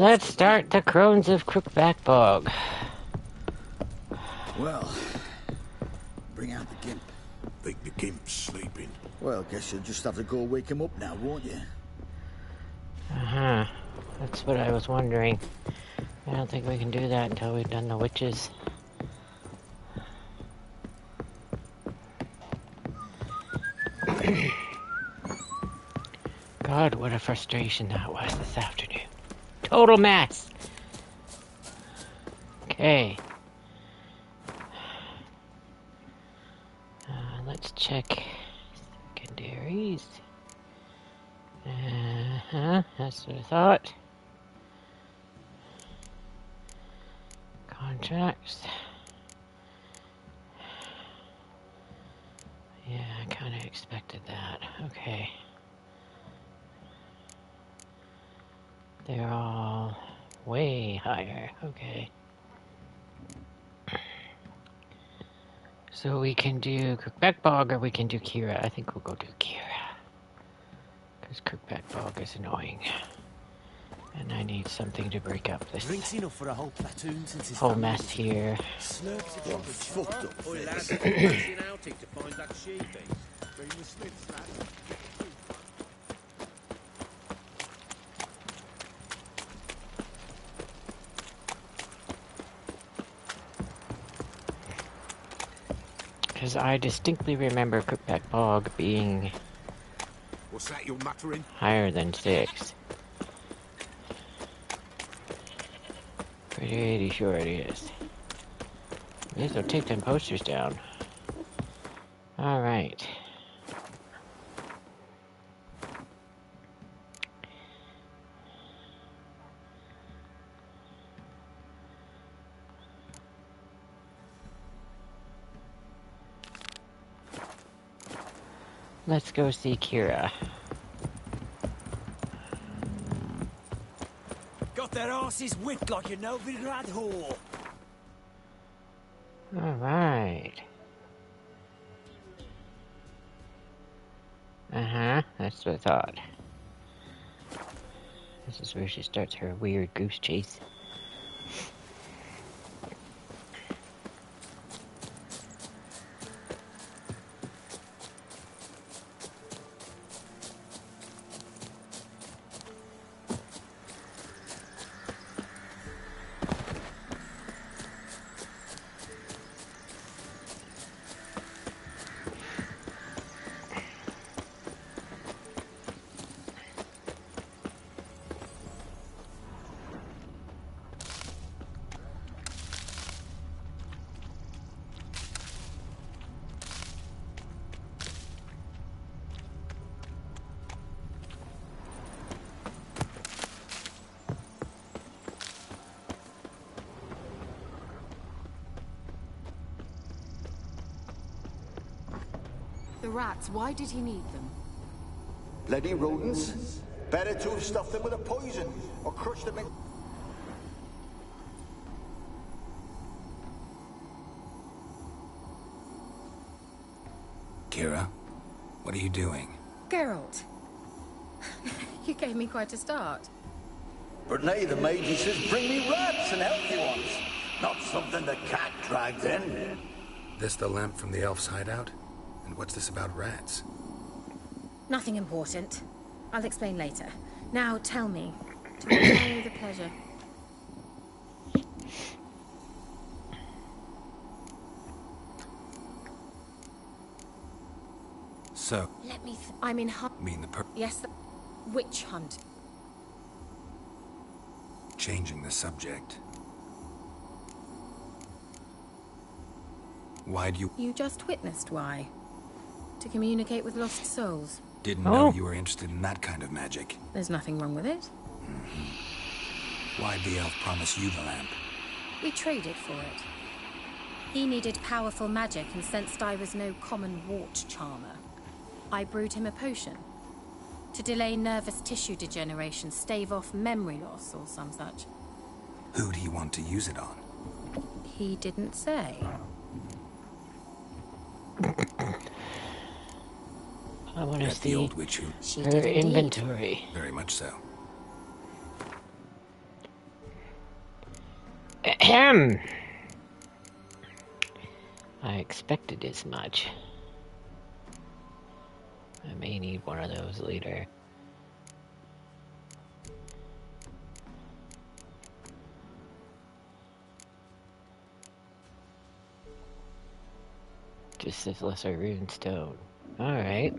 Let's start the Crones of Crookback Bog. Well, bring out the gimp. Think the gimp's sleeping? Well, guess you'll just have to go wake him up now, won't you? Uh-huh. That's what I was wondering. I don't think we can do that until we've done the witches. God, what a frustration that was this afternoon. Total mess! Okay. Let's check secondaries. That's what I thought. Contracts. Yeah, I kind of expected that. Okay. They're all way higher. Okay. So we can do Crookback Bog or we can do Kira. I think we'll go do Kira. Because Crookback Bog is annoying. And I need something to break up this for a whole platoon since whole mess here. Fucked up. Because I distinctly remember Crookback Bog being What's that you're muttering? higher than 6. Pretty sure it is. At least I'll take them posters down. Alright. Let's go see Kira. Got their asses whipped like a Novigrad whore. Alright. That's what I thought. This is where she starts her weird goose chase. The rats, why did he need them? Bloody rodents. Better to have stuffed them with a poison or crushed them in. Kira, what are you doing? Geralt. You gave me quite a start. But nay, the mage says, bring me rats and healthy ones. Not something the cat dragged in. This the lamp from the elf's hideout? And what's this about rats? Nothing important. I'll explain later. Now tell me, to what do I owe the pleasure? So, Let me I'm in hunt. mean the Yes, the witch hunt. changing the subject. Why'd you... You just witnessed why. To communicate with lost souls. Didn't know you were interested in that kind of magic. There's nothing wrong with it. Why'd the elf promise you the lamp? We traded for it. He needed powerful magic and sensed I was no common wart charmer. I brewed him a potion. To delay nervous tissue degeneration, stave off memory loss or some such. Who'd he want to use it on? He didn't say. I want to At the see old witch who... She her did indeed. inventory. Very much so. Ahem. I expected as much. I may need one of those later. Just this lesser rune stone. Alright.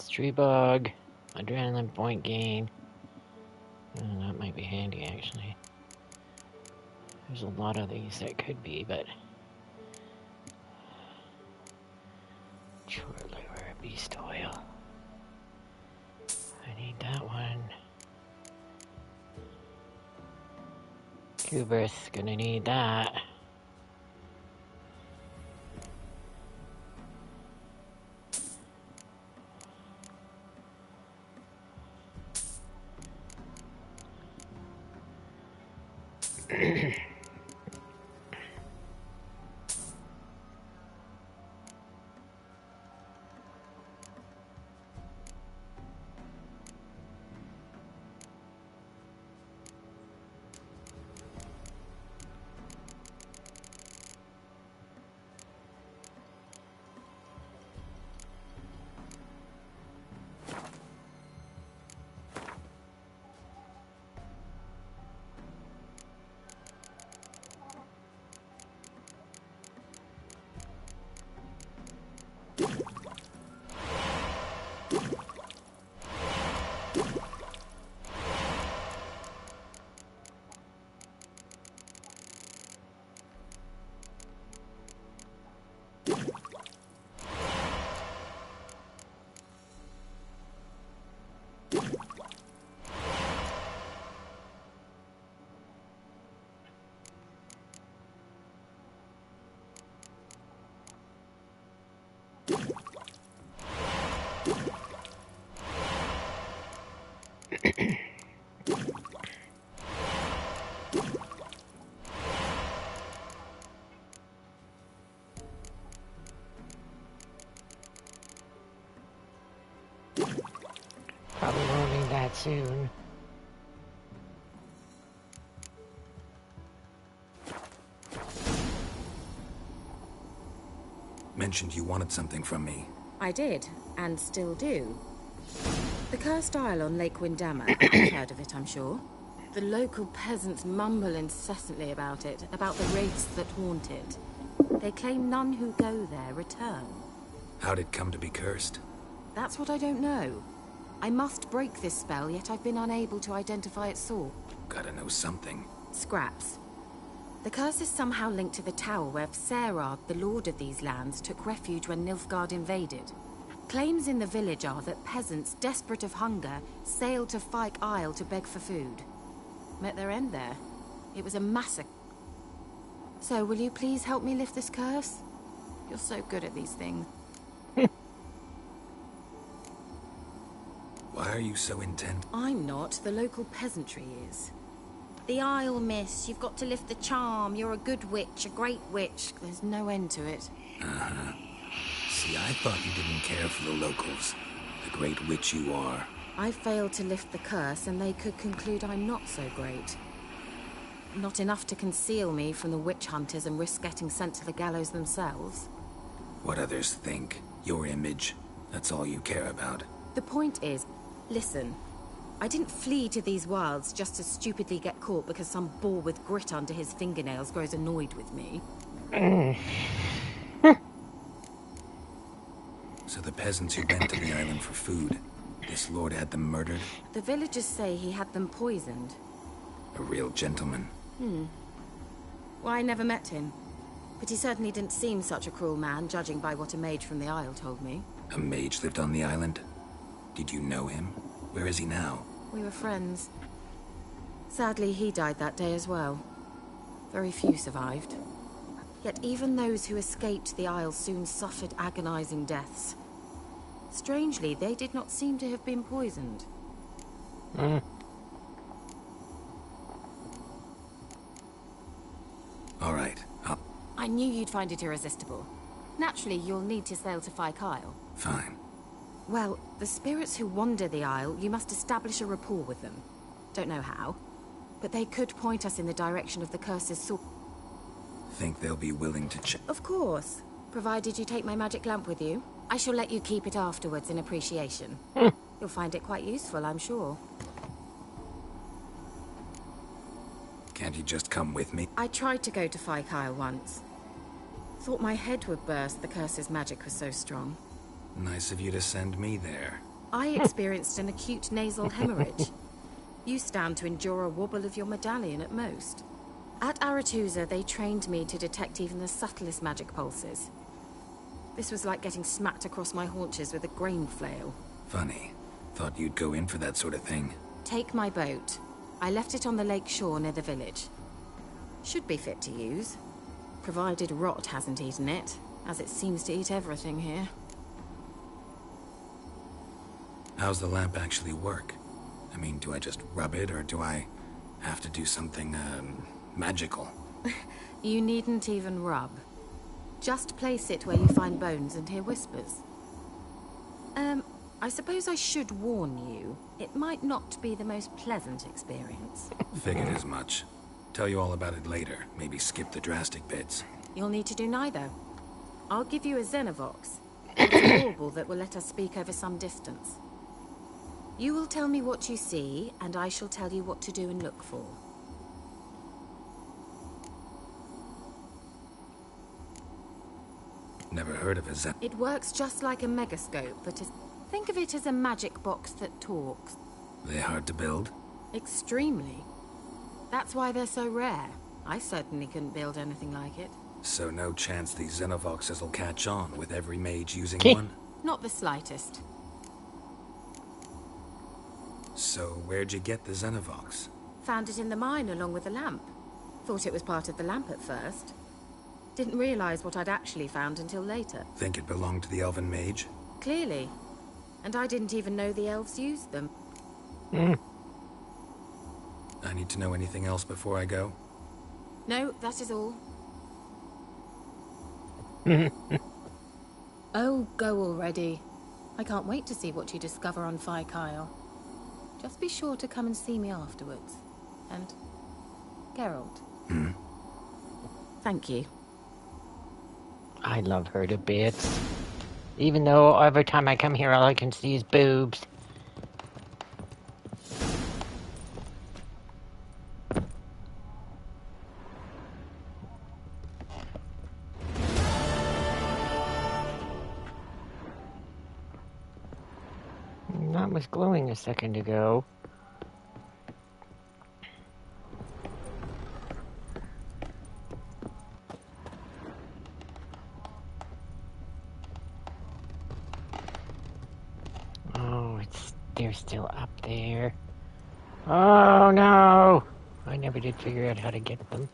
Tree bug. Adrenaline point gain. Oh, that might be handy actually. There's a lot of these that could be, but... Chore lure, beast oil. I need that one. Kubus, gonna need that. Probably won't need that soon. Mentioned you wanted something from me. I did, and still do. The cursed isle on Lake Windammer. You've heard of it, I'm sure. The local peasants mumble incessantly about it, about the wraiths that haunt it. They claim none who go there return. How'd it come to be cursed? That's what I don't know. I must break this spell, yet I've been unable to identify its source. Gotta know something. Scraps. The curse is somehow linked to the tower where Serard, the lord of these lands, took refuge when Nilfgaard invaded. Claims in the village are that peasants, desperate of hunger, sailed to Fyke Isle to beg for food. Met their end there. It was a massacre. So, will you please help me lift this curse? You're so good at these things. Why are you so intent? I'm not. The local peasantry is. The Isle, miss. You've got to lift the charm. You're a good witch, a great witch. There's no end to it. Uh-huh. See, I thought you didn't care for the locals. The great witch you are. I failed to lift the curse, and they could conclude I'm not so great. Not enough to conceal me from the witch hunters and risk getting sent to the gallows themselves. What others think. Your image. That's all you care about. The point is, listen. I didn't flee to these wilds just to stupidly get caught because some boar with grit under his fingernails grows annoyed with me. So the peasants who went to the island for food, this lord had them murdered? The villagers say he had them poisoned. A real gentleman. Well, I never met him. But he certainly didn't seem such a cruel man, judging by what a mage from the Isle told me. A mage lived on the island? Did you know him? Where is he now? We were friends. Sadly, he died that day as well. Very few survived. Yet even those who escaped the Isle soon suffered agonizing deaths. Strangely, they did not seem to have been poisoned. All right, I knew you'd find it irresistible. Naturally, you'll need to sail to Fyke Isle. fine. Well, the spirits who wander the Isle, you must establish a rapport with them. Don't know how. but they could point us in the direction of the curse's source. Think they'll be willing to check? Of course, provided you take my magic lamp with you. I shall let you keep it afterwards in appreciation. You'll find it quite useful, I'm sure. Can't you just come with me? I tried to go to Fikyle once. Thought my head would burst, the curse's magic was so strong. Nice of you to send me there. I experienced an acute nasal hemorrhage. You stand to endure a wobble of your medallion at most. At Aretusa, they trained me to detect even the subtlest magic pulses. This was like getting smacked across my haunches with a grain flail. Funny. Thought you'd go in for that sort of thing. Take my boat. I left it on the lake shore near the village. Should be fit to use. Provided rot hasn't eaten it, as it seems to eat everything here. How's the lamp actually work? I mean, do I just rub it, or do I have to do something, magical? You needn't even rub. Just place it where you find bones and hear whispers. I suppose I should warn you, it might not be the most pleasant experience. Figured as much. Tell you all about it later. Maybe skip the drastic bits. You'll need to do neither. I'll give you a Xenovox, a bauble that will let us speak over some distance. You will tell me what you see, and I shall tell you what to do and look for. Never heard of a Zen. It works just like a megascope, but think of it as a magic box that talks. They hard to build? Extremely. That's why they're so rare. I certainly couldn't build anything like it. So no chance these Xenovoxes will catch on with every mage using Okay. one? Not the slightest. So where'd you get the Xenovox? Found it in the mine along with the lamp. Thought it was part of the lamp at first. Didn't realize what I'd actually found until later. Think it belonged to the elven mage? Clearly. And I didn't even know the elves used them. I need to know anything else before I go? No, that is all. Oh, go already. I can't wait to see what you discover on Fikyle. Just be sure to come and see me afterwards. And Geralt. Thank you. I love her to bits. Even though every time I come here, all I can see is boobs. That was glowing a second ago. They're still up there. Oh no! I never did figure out how to get them.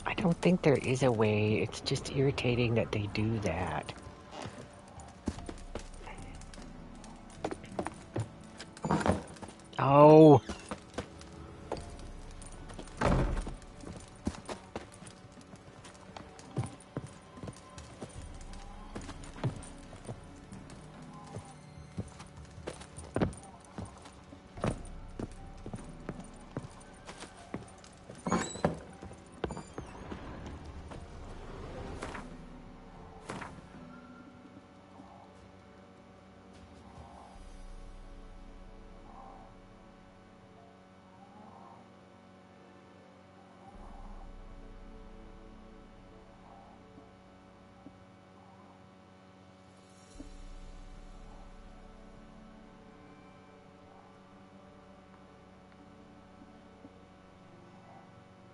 I don't think there is a way. It's just irritating that they do that. Oh!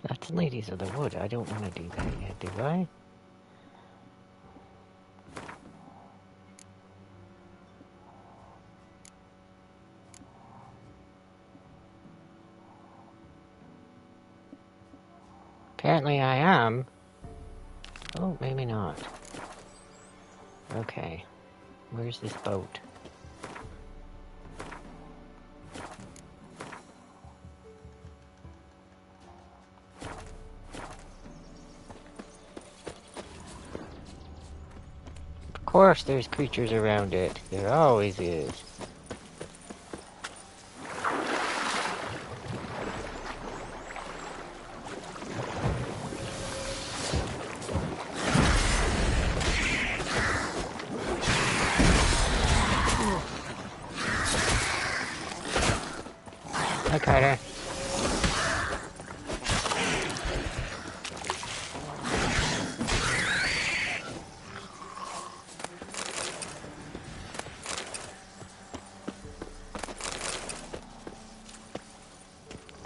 That's Ladies of the Wood. I don't want to do that yet, do I? Apparently I am. Oh, maybe not. Okay. Where's this boat? Of course there's creatures around it. There always is. Hi, Carter.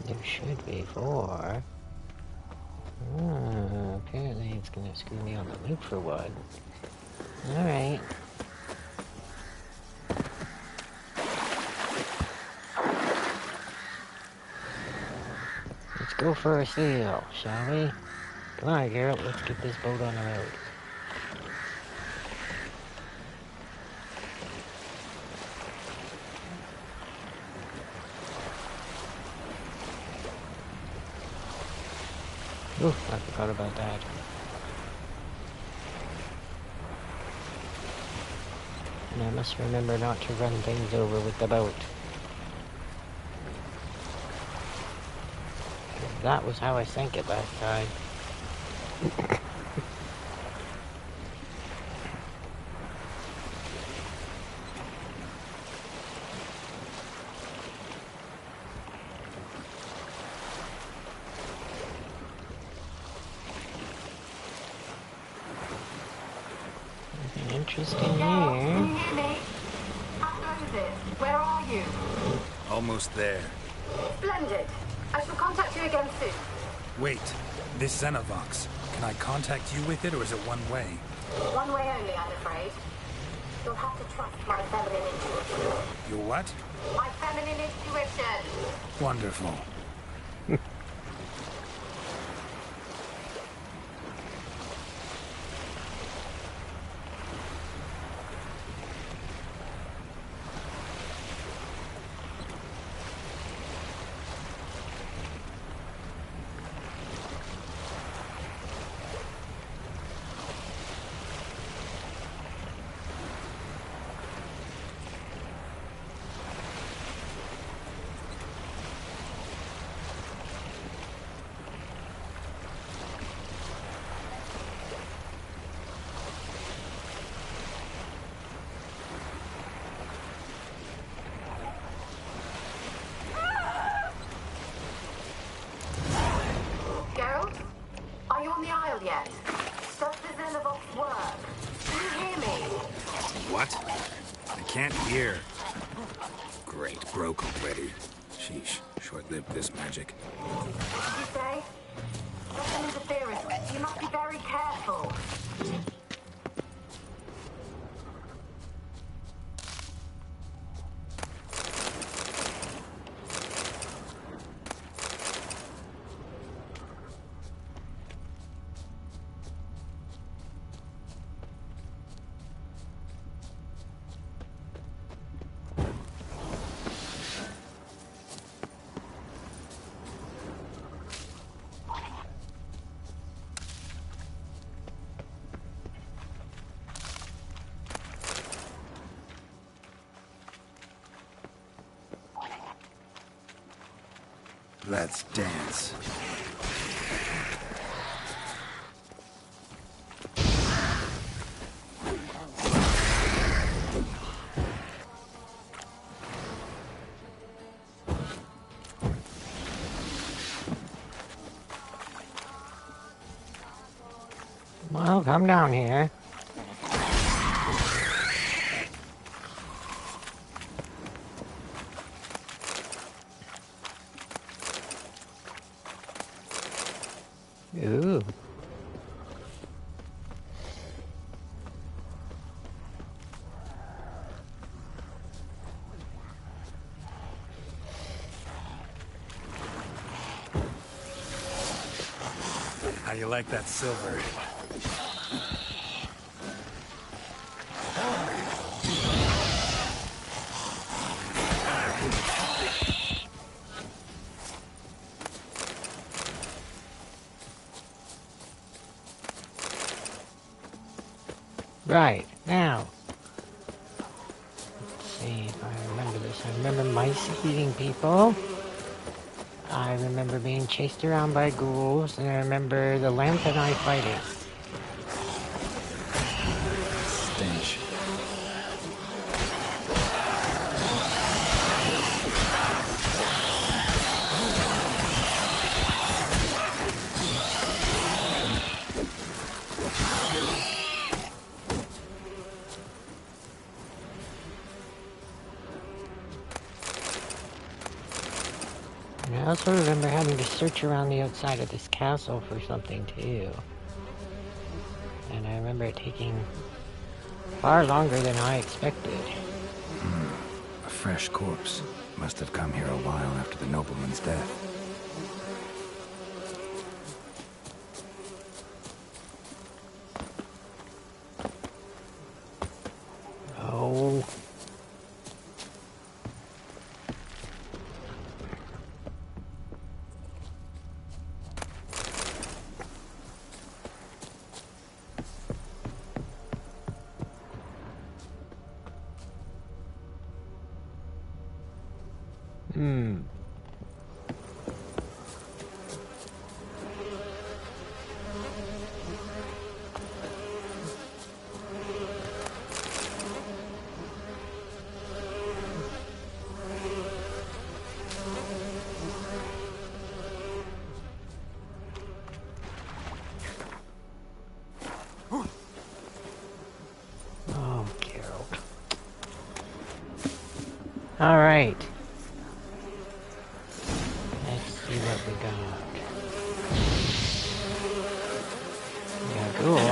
There should be 4. Apparently it's gonna screw me on the loop for one. Alright. Let's go for a sail, shall we? Come on, girl, let's get this boat on the road. Ooh, I forgot about that. And I must remember not to run things over with the boat. That was how I sank it last time. Nothing interesting here. Can you hear me? How goes it? Where are you? Almost there. Splendid. I shall contact you again soon. Wait, this Xenovox. Can I contact you with it, or is it one way? One way only, I'm afraid. You'll have to trust my feminine intuition. Your what? My feminine intuition. Wonderful. Geralt? Are you on the Isle yet? Does the Xenovox work? Can you hear me? What? I can't hear. Great, broke already. Sheesh, short-lived this magic. What did you say? That's an interference. You must be very careful. Let's dance. Well, come down here. Ooh. How you like that silver? Right, now. Let's see if I remember this. I remember mice eating people. I remember being chased around by ghouls, and I remember the lamp and I fighting. Stench. And I also remember having to search around the outside of this castle for something too. And I remember it taking far longer than I expected. A fresh corpse. Must have come here a while after the nobleman's death. Oh. Oh, Geralt. Alright. Let's see what we got. Yeah, cool.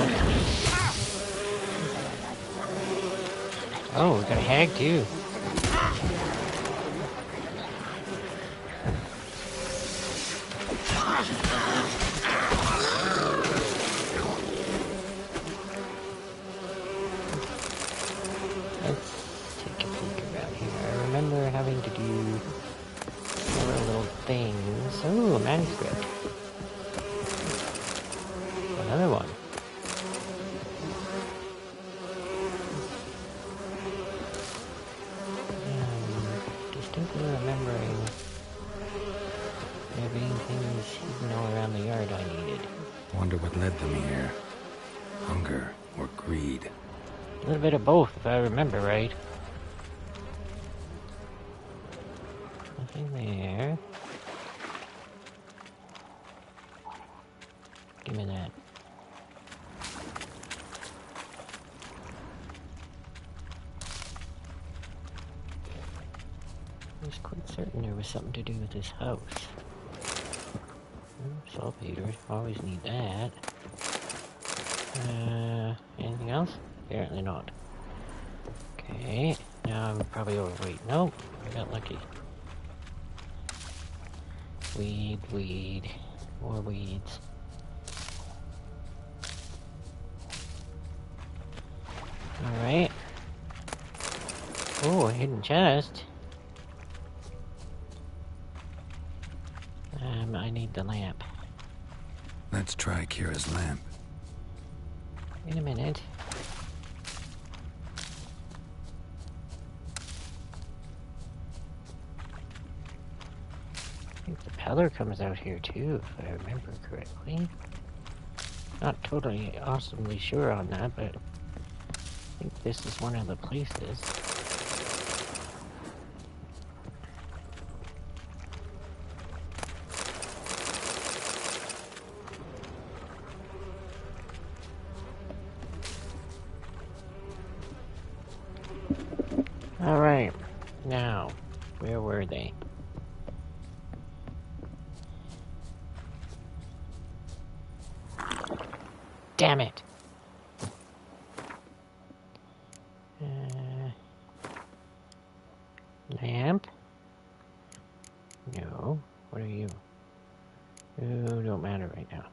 Oh, we got a hag too. Let's take a peek around here. I remember having to do several little things. Oh, a manuscript. Another one. Distinctly remembering there being things hidden all around the yard I needed. Wonder what led them here. Hunger or greed? A little bit of both, if I remember right. Nothing there. Give me that. I was quite certain there was something to do with this house. Saltpeter, always need that. Anything else? Apparently not. Okay, now I'm probably overweight. Nope, I got lucky. Weed, more weeds. Alright. Oh, a hidden chest. I need the lamp. Let's try Kira's lamp. Wait a minute. I think the peddler comes out here too, if I remember correctly. Not totally awesomely sure on that, but I think this is one of the places. Alright, now, where were they? Damn it. Lamp? No. What are you? You don't matter right now.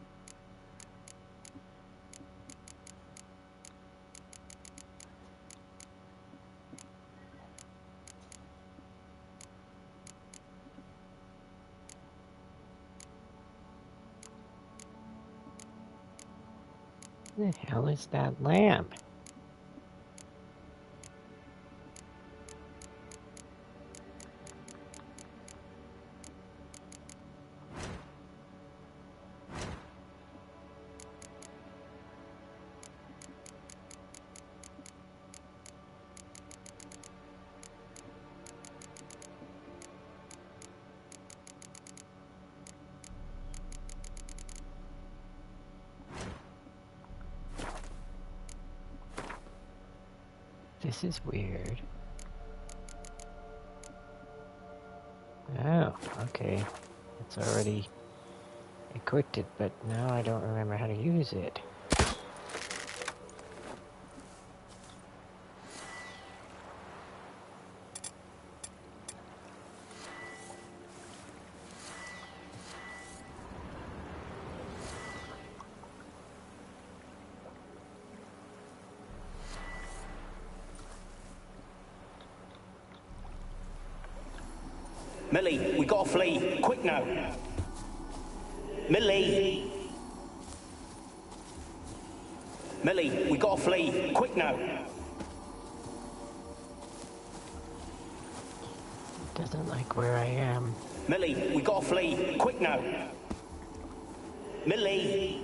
What the hell is that lamp? This is weird. Oh, okay. It's already equipped it, but now I don't remember how to use it. Millie, we gotta flee. Quick now. Millie. Millie, we gotta flee. Quick now. Doesn't like where I am. Millie, we gotta flee. Quick now. Millie.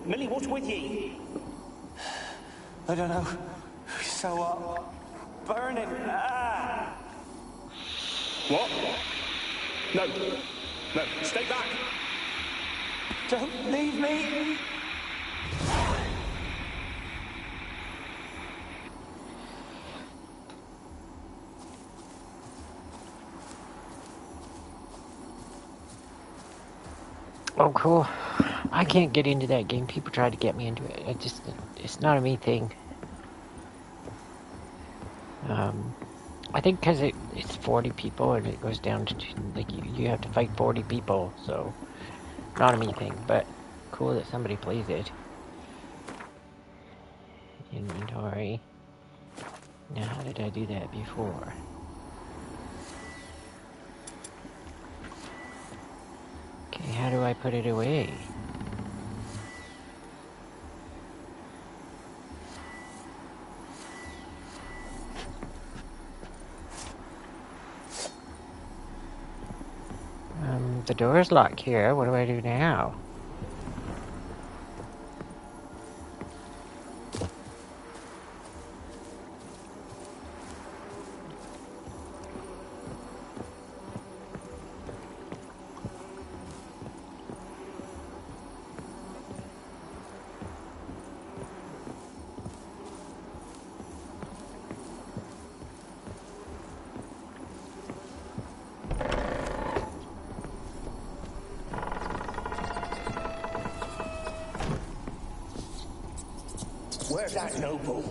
Millie, what's with you? I don't know. So burning. Ah! What? No. No, stay back. Don't leave me. Oh, cool. I can't get into that game. People try to get me into it. It's not a me thing. I think because it's 40 people and it goes down to, like, you have to fight 40 people, so not a me thing, but cool that somebody plays it. Inventory. Now, how did I do that before? Okay, how do I put it away? The door's locked here. What do I do now? Where's that noble?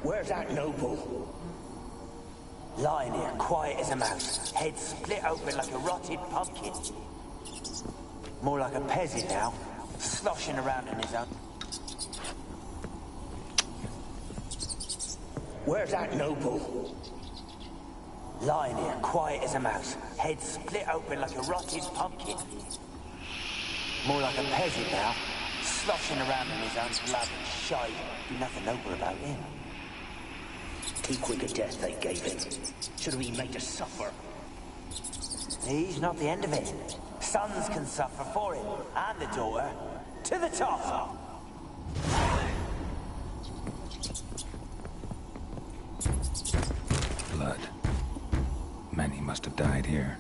Where's that noble? Lying here, quiet as a mouse, head split open like a rotted pumpkin. More like a peasant now, sloshing around in his own. Where's that noble? Lying here, quiet as a mouse, head split open like a rotted pumpkin. More like a peasant now, sloshing around in his own blood and shite. Be nothing noble about him. Too quick a death they gave him. Should have been made to suffer. He's not the end of it. Sons can suffer for him, and the daughter. To the top! Blood. Many must have died here.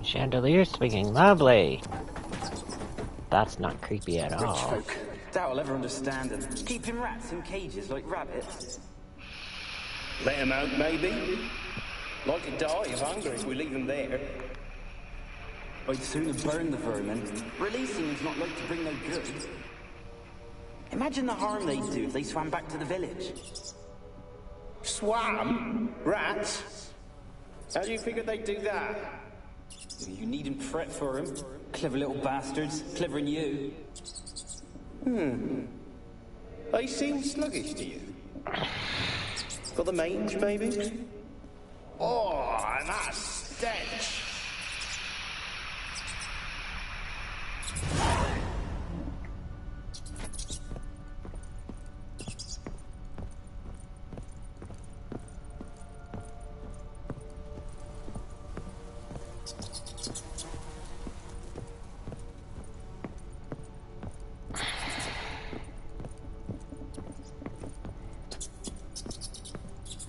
Chandelier swinging, lovely. That's not creepy at Rich all. folk. Doubt I'll ever understand them. Keeping rats in cages like rabbits. Let them out, maybe? Like to die of hunger if we leave them there. I'd sooner burn the vermin. Releasing them's not like to bring no good. Imagine the harm they'd do if they swam back to the village. Swam? Rats? How do you figure they'd do that? You needn't fret for them. Clever little bastards. Clever than you. They seem sluggish to you. Got the mange, maybe? Oh, and that stench!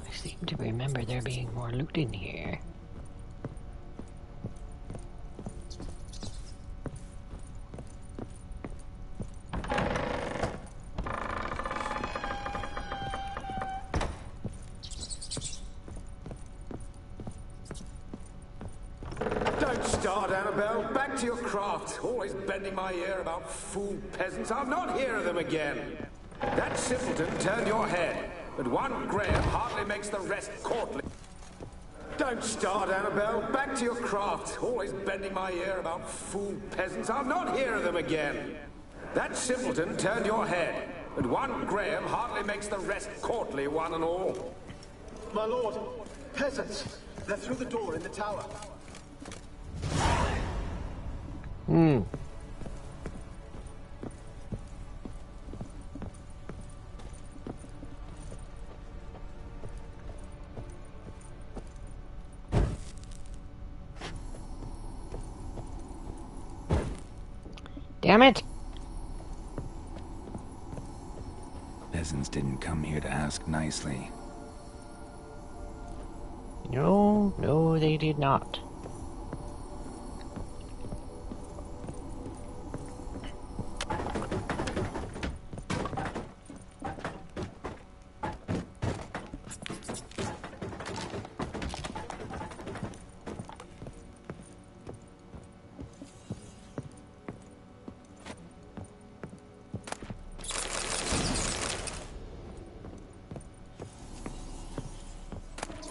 I seem to remember there being more loot in here. Don't start, Annabelle. Back to your craft. Always bending my ear about fool peasants. I'll not hear of them again. That simpleton turned your head, but one Graham hardly makes the rest courtly. Don't start, Annabelle. Back to your craft. Always bending my ear about fool peasants. I'll not hear of them again. That simpleton turned your head, but one Graham hardly makes the rest courtly, one and all. My lord, peasants. They're through the door in the tower. Damn it! Peasants didn't come here to ask nicely. No, no, they did not.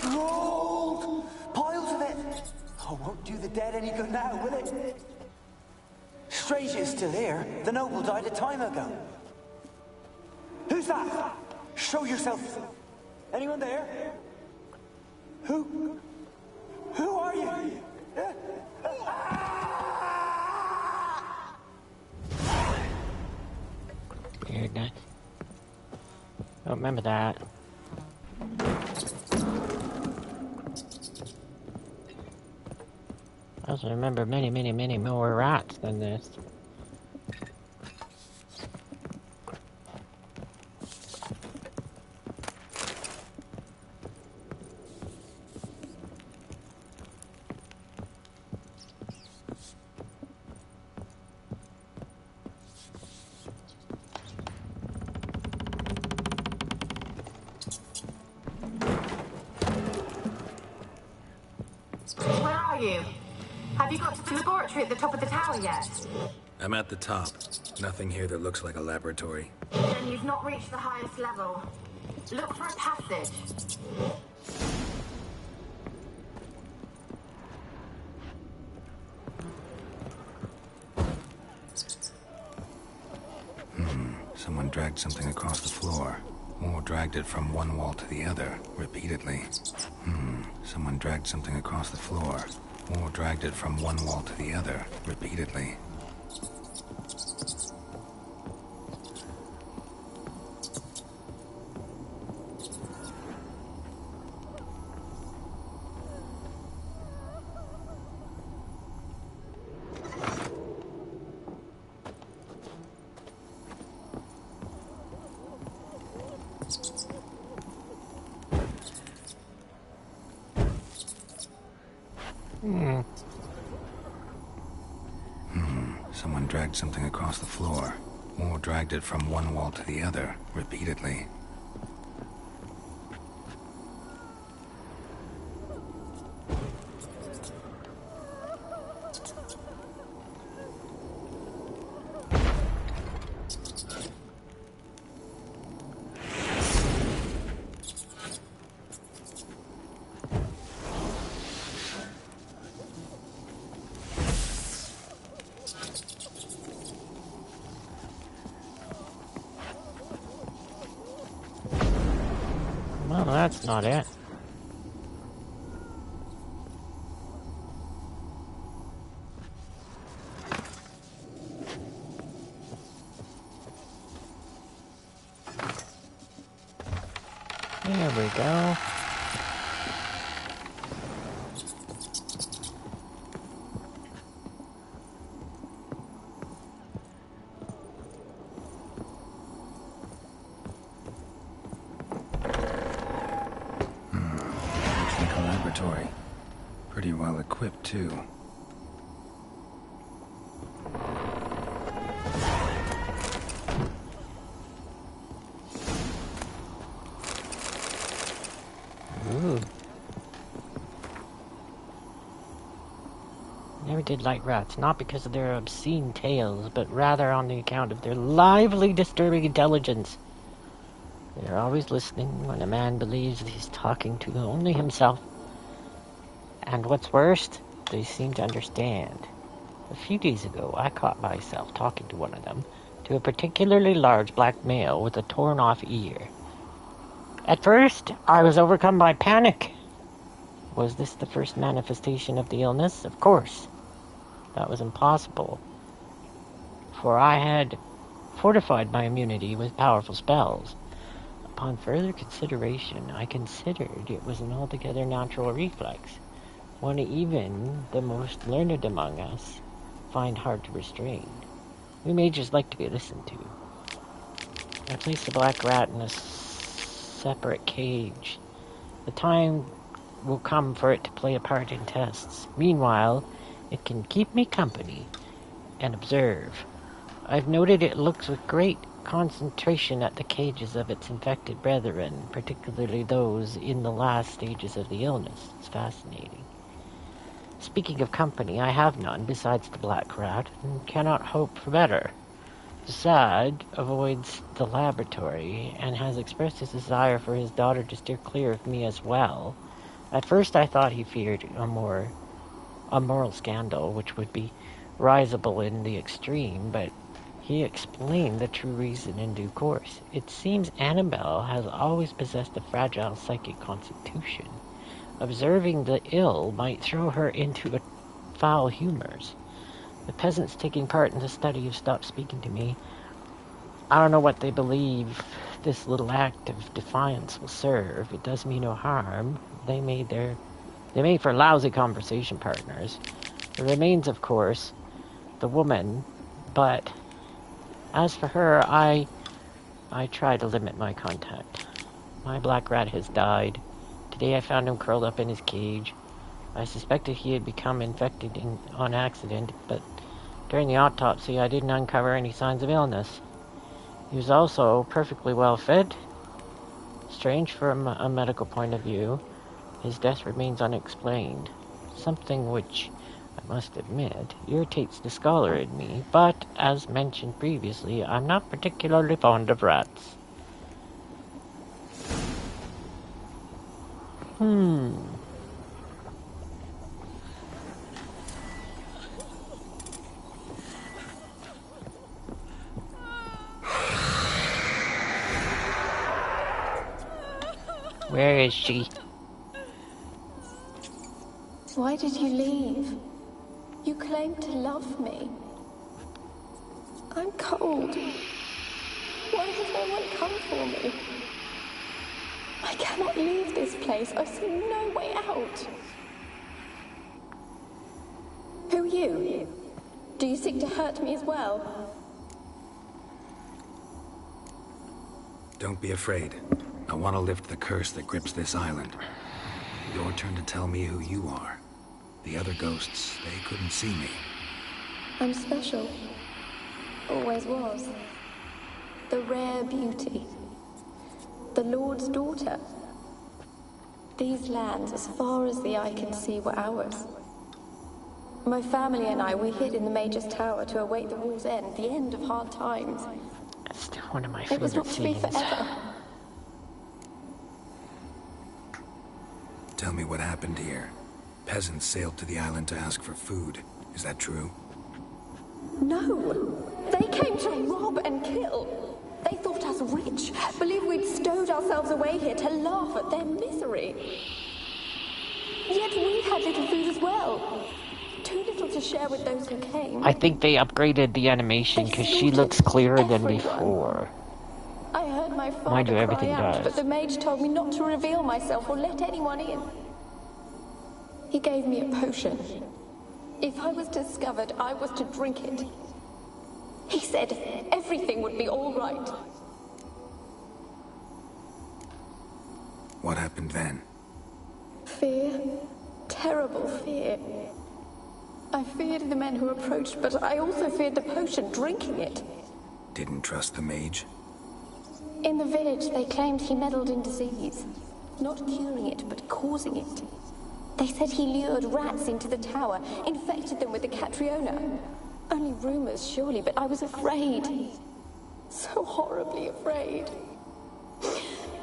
Gold! Piles of it! Oh, won't do the dead any good now, will it? Strange it's still here. The noble died a time ago. Who's that? Show yourself. Anyone there? Who? Who are you? Weird, nice. Don't remember that. I also remember many, many, many more rats than this. Where are you? Have you got to the laboratory at the top of the tower yet? I'm at the top. Nothing here that looks like a laboratory. Then you've not reached the highest level. Look for a passage. Someone dragged something across the floor. Or dragged it from one wall to the other, repeatedly. Someone dragged something across the floor. Or dragged it from one wall to the other, repeatedly. Someone dragged something across the floor. More dragged it from one wall to the other, repeatedly. Well, that's not it. There we go. Looks like a laboratory. Pretty well equipped, too. Ooh. Never did like rats, not because of their obscene tales, but rather on the account of their lively, disturbing intelligence. They're always listening when a man believes he's talking to only himself. And what's worst, they seem to understand. A few days ago, I caught myself talking to one of them, to a particularly large black male with a torn-off ear. At first, I was overcome by panic. Was this the first manifestation of the illness? Of course. That was impossible, for I had fortified my immunity with powerful spells. Upon further consideration, I considered it was an altogether natural reflex, one even the most learned among us find hard to restrain. We mages like to be listened to. I placed the black rat in a separate cage. The time will come for it to play a part in tests. Meanwhile, it can keep me company and observe. I've noted it looks with great concentration at the cages of its infected brethren, particularly those in the last stages of the illness. It's fascinating. Speaking of company, I have none besides the black rat, and cannot hope for better. Zasad avoids the laboratory, and has expressed his desire for his daughter to steer clear of me as well. At first I thought he feared a moral scandal, which would be risible in the extreme, but he explained the true reason in due course. It seems Annabelle has always possessed a fragile psychic constitution. Observing the ill might throw her into foul humors. The peasants taking part in the study have stopped speaking to me. I don't know what they believe this little act of defiance will serve. It does me no harm. They made for lousy conversation partners. There remains, of course, the woman, but as for her, I try to limit my contact. My black rat has died. Today I found him curled up in his cage. I suspected he had become infected on accident, but during the autopsy I didn't uncover any signs of illness. He was also perfectly well fed. Strange from a medical point of view, his death remains unexplained. Something which, I must admit, irritates the scholar in me, but, as mentioned previously, I'm not particularly fond of rats. Where is she? Why did you leave? You claimed to love me. I'm cold. Why has no one come for me? I cannot leave this place. I see no way out. Who are you? Do you seek to hurt me as well? Don't be afraid. I want to lift the curse that grips this island. Your turn to tell me who you are. The other ghosts, they couldn't see me. I'm special. Always was. The rare beauty. The Lord's daughter. These lands, as far as the eye can see, were ours. My family and I, we hid in the Major's Tower to await the war's end, the end of hard times. That's still one of my It was favorite not to be scenes. forever. Tell me what happened here. Peasants sailed to the island to ask for food. Is that true? No! They came to rob and kill. They thought us rich, believed we'd stowed ourselves away here to laugh at their misery. Yet we had little food as well. Too little to share with those who came. I think they upgraded the animation because she looks clearer than before. I heard my father Mind you, cry everything out, does. but the mage told me not to reveal myself or let anyone in. He gave me a potion. If I was discovered, I was to drink it. He said everything would be all right. What happened then? Fear. Terrible fear. I feared the men who approached, but I also feared the potion, drinking it. Didn't trust the mage? In the village, they claimed he meddled in disease. Not curing it, but causing it. They said he lured rats into the tower, infected them with the Catriona. Only rumors, surely, but I was afraid. So horribly afraid.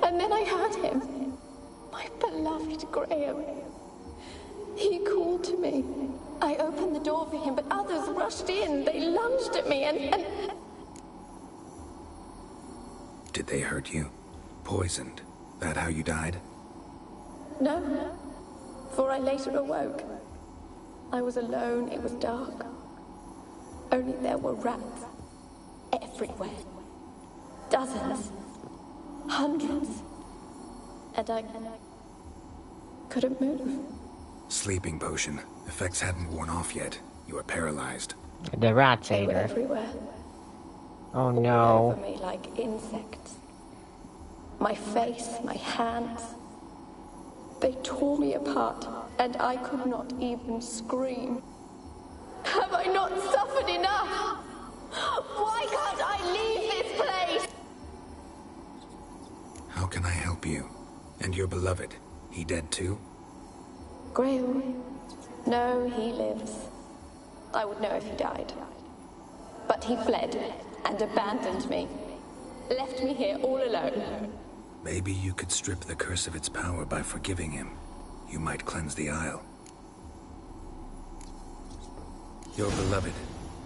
And then I heard him. My beloved Graham. He called to me. I opened the door for him, but others rushed in. They lunged at me and... Did they hurt you? Poisoned? That how you died? No. For I later awoke. I was alone, it was dark. Only there were rats. Everywhere. Dozens. Hundreds. And I couldn't move. Sleeping potion. Effects hadn't worn off yet. You were paralyzed. The rats They ate were her. everywhere. Oh All no. over me like insects. My face, my hands. They tore me apart, and I could not even scream. Have I not suffered enough? Why can't I leave this place? How can I help you? And your beloved, he dead too? Graham? No, he lives. I would know if he died. But he fled and abandoned me. Left me here all alone. Maybe you could strip the curse of its power by forgiving him. You might cleanse the Isle. Your beloved,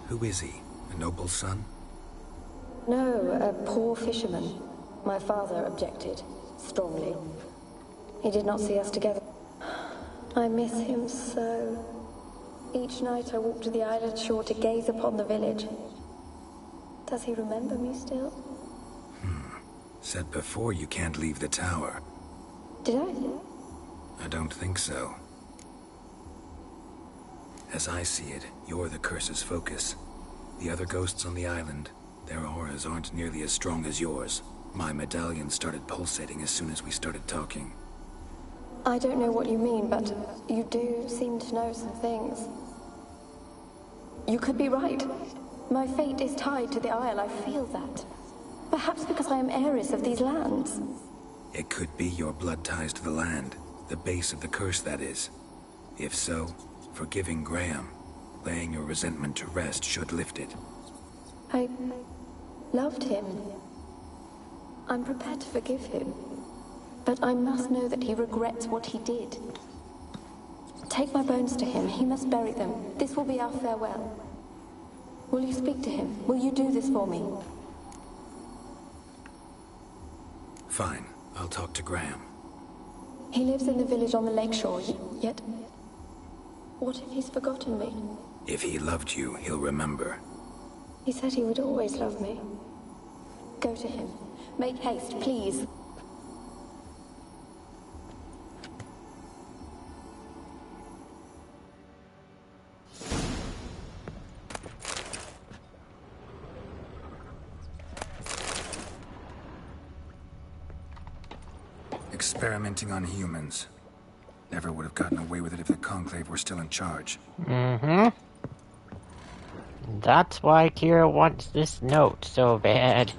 who is he? A noble son? No, a poor fisherman. My father objected, strongly. He did not see us together. I miss him so. Each night I walk to the island shore to gaze upon the village. Does he remember me still? Said before you can't leave the tower. Did I? I don't think so. As I see it, you're the curse's focus. The other ghosts on the island, their auras aren't nearly as strong as yours. My medallion started pulsating as soon as we started talking. I don't know what you mean, but you do seem to know some things. You could be right. My fate is tied to the Isle, I feel that. Perhaps because I am heiress of these lands. It could be your blood ties to the land, the base of the curse, that is. If so, forgiving Graham, laying your resentment to rest should lift it. I loved him. I'm prepared to forgive him. But I must know that he regrets what he did. Take my bones to him. He must bury them. This will be our farewell. Will you speak to him? Will you do this for me? Fine. I'll talk to Graham. He lives in the village on the lakeshore, yet... What if he's forgotten me? If he loved you, he'll remember. He said he would always love me. Go to him. Make haste, please. Experimenting on humans. Never would have gotten away with it if the Conclave were still in charge. Mm-hmm. That's why Kira wants this note so bad.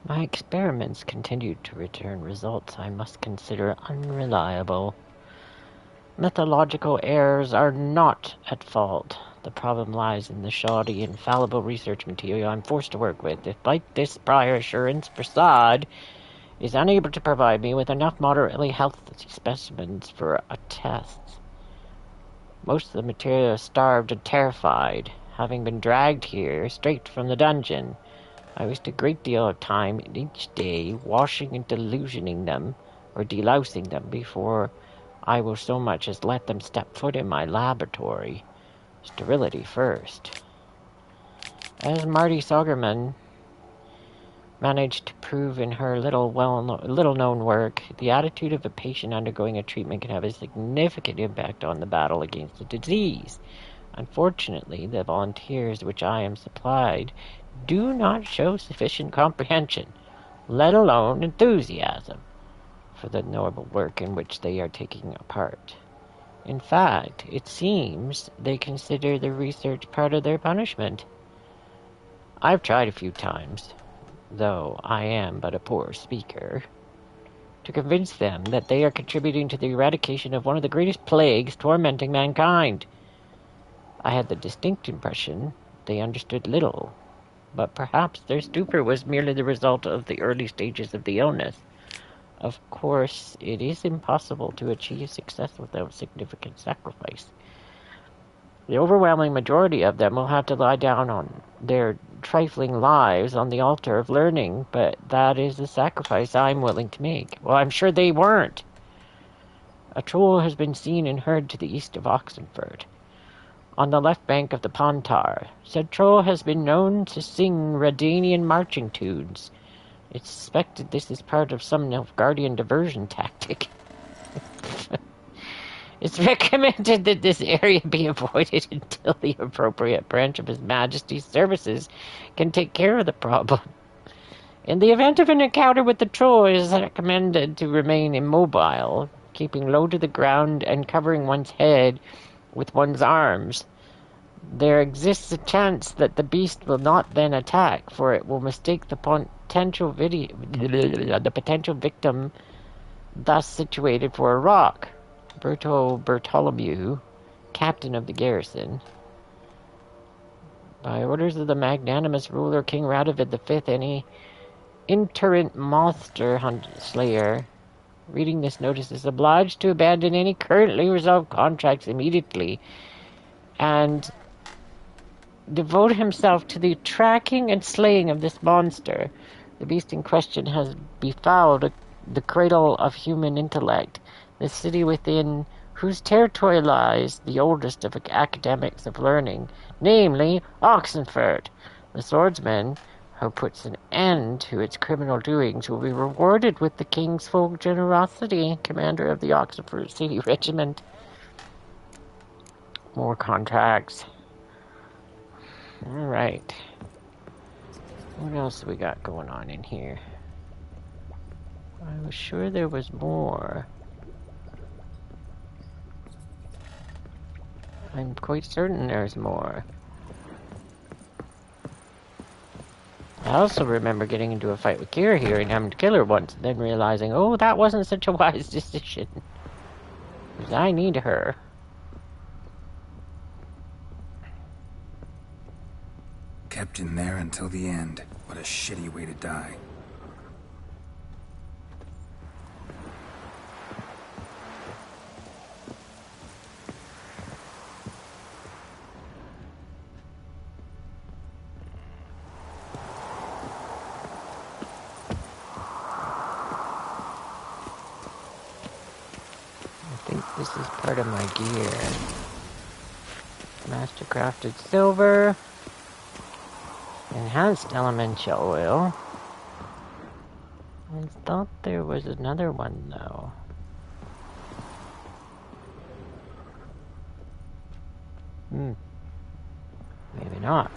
My experiments continued to return results I must consider unreliable. Methodological errors are not at fault. The problem lies in the shoddy, infallible research material I'm forced to work with. Despite this prior assurance, Prasad is unable to provide me with enough moderately healthy specimens for a test. Most of the material is starved and terrified, having been dragged here straight from the dungeon. I waste a great deal of time each day washing and delusioning them, or delousing them, before I will so much as let them step foot in my laboratory. Sterility first. As Marty Saugerman managed to prove in her little-known work, the attitude of a patient undergoing a treatment can have a significant impact on the battle against the disease. Unfortunately, the volunteers which I am supplied do not show sufficient comprehension, let alone enthusiasm, for the noble work in which they are taking a part. In fact, it seems they consider the research part of their punishment. I've tried a few times, though I am but a poor speaker, to convince them that they are contributing to the eradication of one of the greatest plagues tormenting mankind. I had the distinct impression they understood little, but perhaps their stupor was merely the result of the early stages of the illness. Of course, it is impossible to achieve success without significant sacrifice. The overwhelming majority of them will have to lie down on their trifling lives on the altar of learning, but that is the sacrifice I'm willing to make. Well, I'm sure they weren't. A troll has been seen and heard to the east of Oxenford, on the left bank of the Pontar. Said troll has been known to sing Redanian marching tunes. It's suspected this is part of some Nilfgaardian diversion tactic. It's recommended that this area be avoided until the appropriate branch of His Majesty's services can take care of the problem. In the event of an encounter with the troll, it is recommended to remain immobile, keeping low to the ground and covering one's head with one's arms. There exists a chance that the beast will not then attack, for it will mistake the potential victim thus situated for a rock. Bartholomew, captain of the garrison. By orders of the magnanimous ruler King Radovid V, any iterant monster slayer reading this notice is obliged to abandon any currently resolved contracts immediately and devote himself to the tracking and slaying of this monster. The beast in question has befouled the cradle of human intellect, the city within whose territory lies the oldest of academics of learning, namely Oxenford. The swordsman who puts an end to its criminal doings will be rewarded with the king's full generosity, commander of the Oxenford City Regiment. More contracts. Alright. What else have we got going on in here? I was sure there was more. I'm quite certain there's more. I also remember getting into a fight with Kira here and having to kill her once, and then realizing, oh, that wasn't such a wise decision. Because I need her. Kept in there until the end. What a shitty way to die. I think this is part of my gear. Mastercrafted silver. Enhanced elemental oil. I thought there was another one though. Maybe not.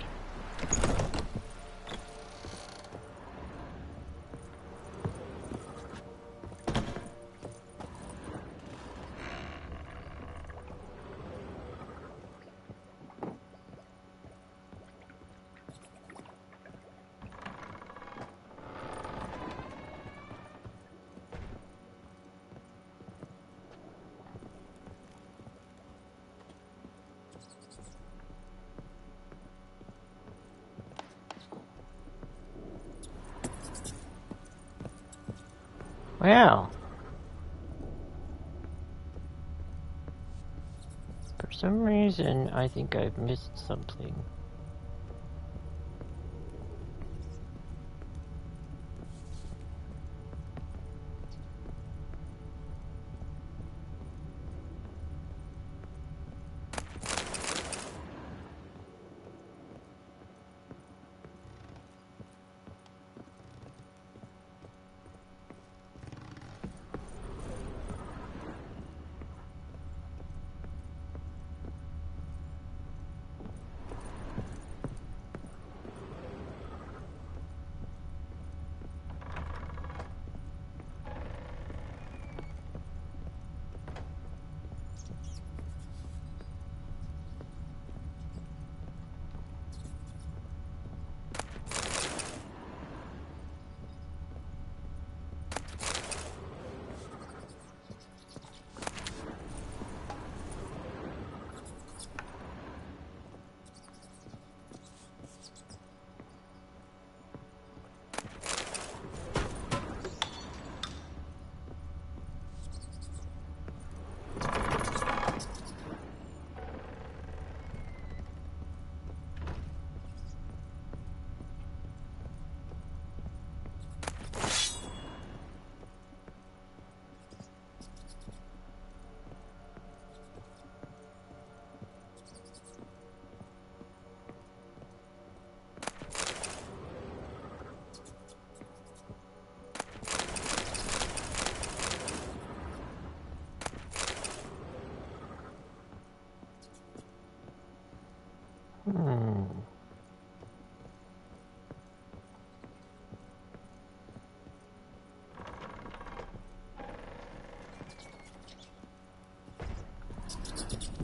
Well. For some reason, I think I've missed something.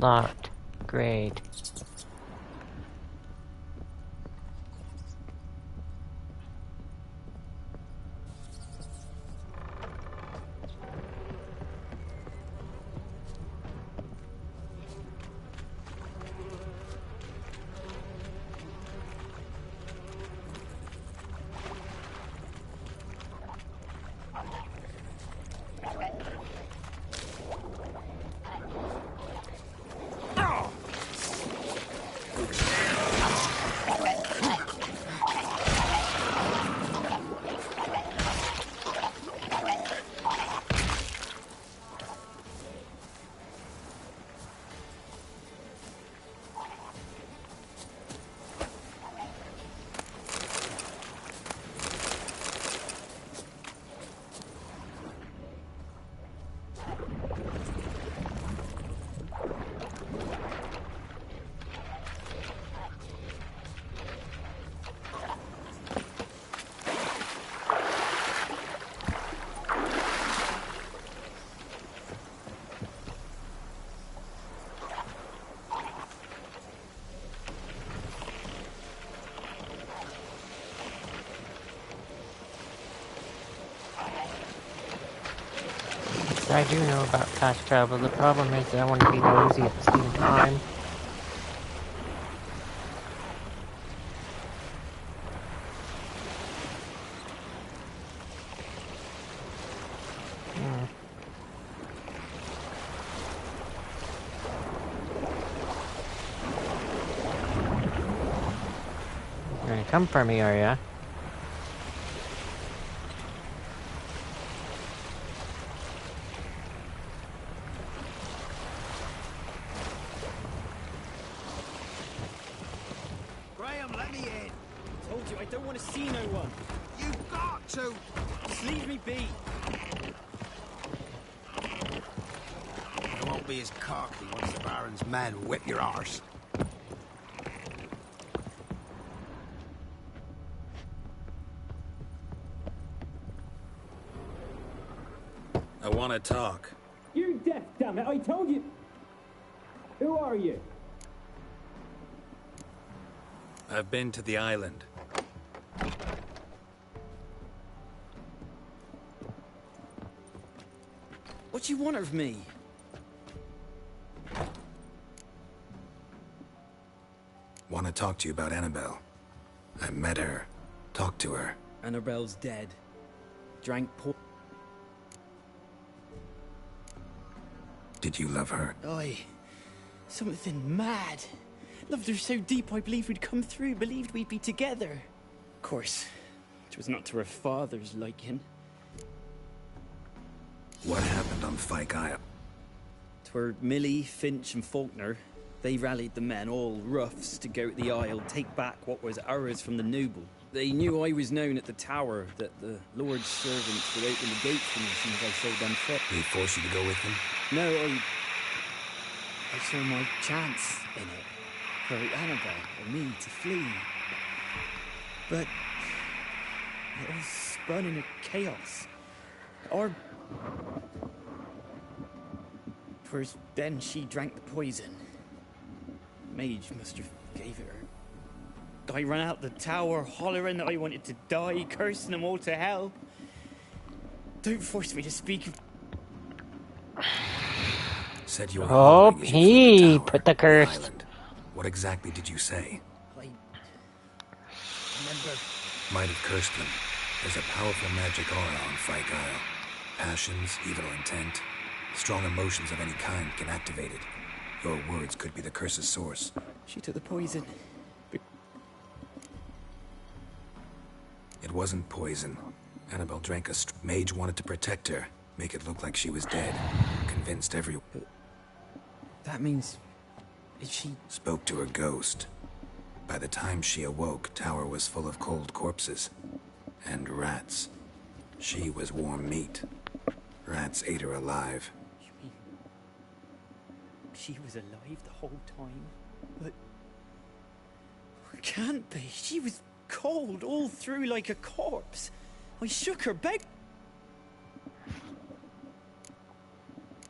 Locked. Great. I do know about fast travel. The problem is that I want to be nosy at the same time. You're gonna come for me, are ya? Man, whip your arse. I want to talk. You're deaf, damn it! I told you. Who are you? I've been to the island. What you want of me? Want to talk to you about Annabelle. I met her. Talked to her. Annabelle's dead. Drank Did you love her? Aye. Something mad. Loved her so deep I believed we'd come through, believed we'd be together. Of course, it was not to her father's liking. What happened on Fyke Isle? 'Twere Millie, Finch and Faulkner. They rallied the men, all roughs, to go to the Isle, take back what was ours from the noble. They knew I was known at the tower, that the Lord's servants would open the gates for me as soon as I showed them fit. They forced you to go with them? No, I saw my chance in it. For Annabelle or me to flee. But it all spun into chaos. Twas then she drank the poison. Mage must have gave it her. I ran out the tower, hollering that I wanted to die, cursing them all to hell. Don't force me to speak. Said you were Oh, hollering as you he flew the tower, put the curse. island. What exactly did you say? I remember. Might have cursed them. There's a powerful magic aura on Fyke Isle. Passions, evil intent, strong emotions of any kind can activate it. Your words could be the curse's source. She took the poison. It wasn't poison. Annabelle drank a mage wanted to protect her, make it look like she was dead. Convinced everyone. But that means... Is she... Spoke to her ghost. By the time she awoke, tower was full of cold corpses. And rats. She was warm meat. Rats ate her alive. You mean... She was alive the whole time? But... It can't be. She was cold all through like a corpse. I shook her back.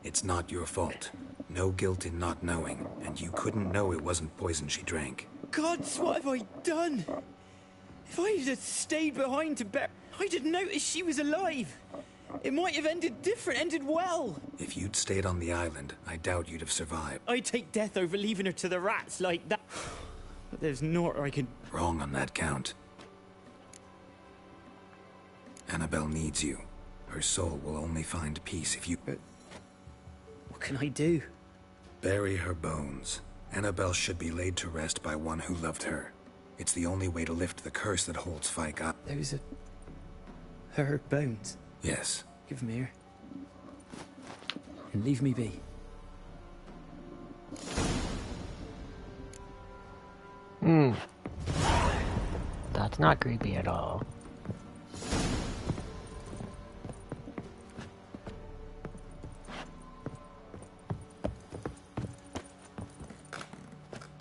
It's not your fault. No guilt in not knowing, and you couldn't know it wasn't poison she drank. Gods, what have I done? If I had stayed behind to bear, I didn't notice she was alive. It might have ended different, ended well. If you'd stayed on the island, I doubt you'd have survived. I'd take death over leaving her to the rats like that. But there's naught I can... Wrong on that count. Annabelle needs you. Her soul will only find peace if you... But what can I do? Bury her bones. Annabelle should be laid to rest by one who loved her. It's the only way to lift the curse that holds Fyke up. Those are... her bones? Yes. Give them here. And leave me be. That's not creepy at all.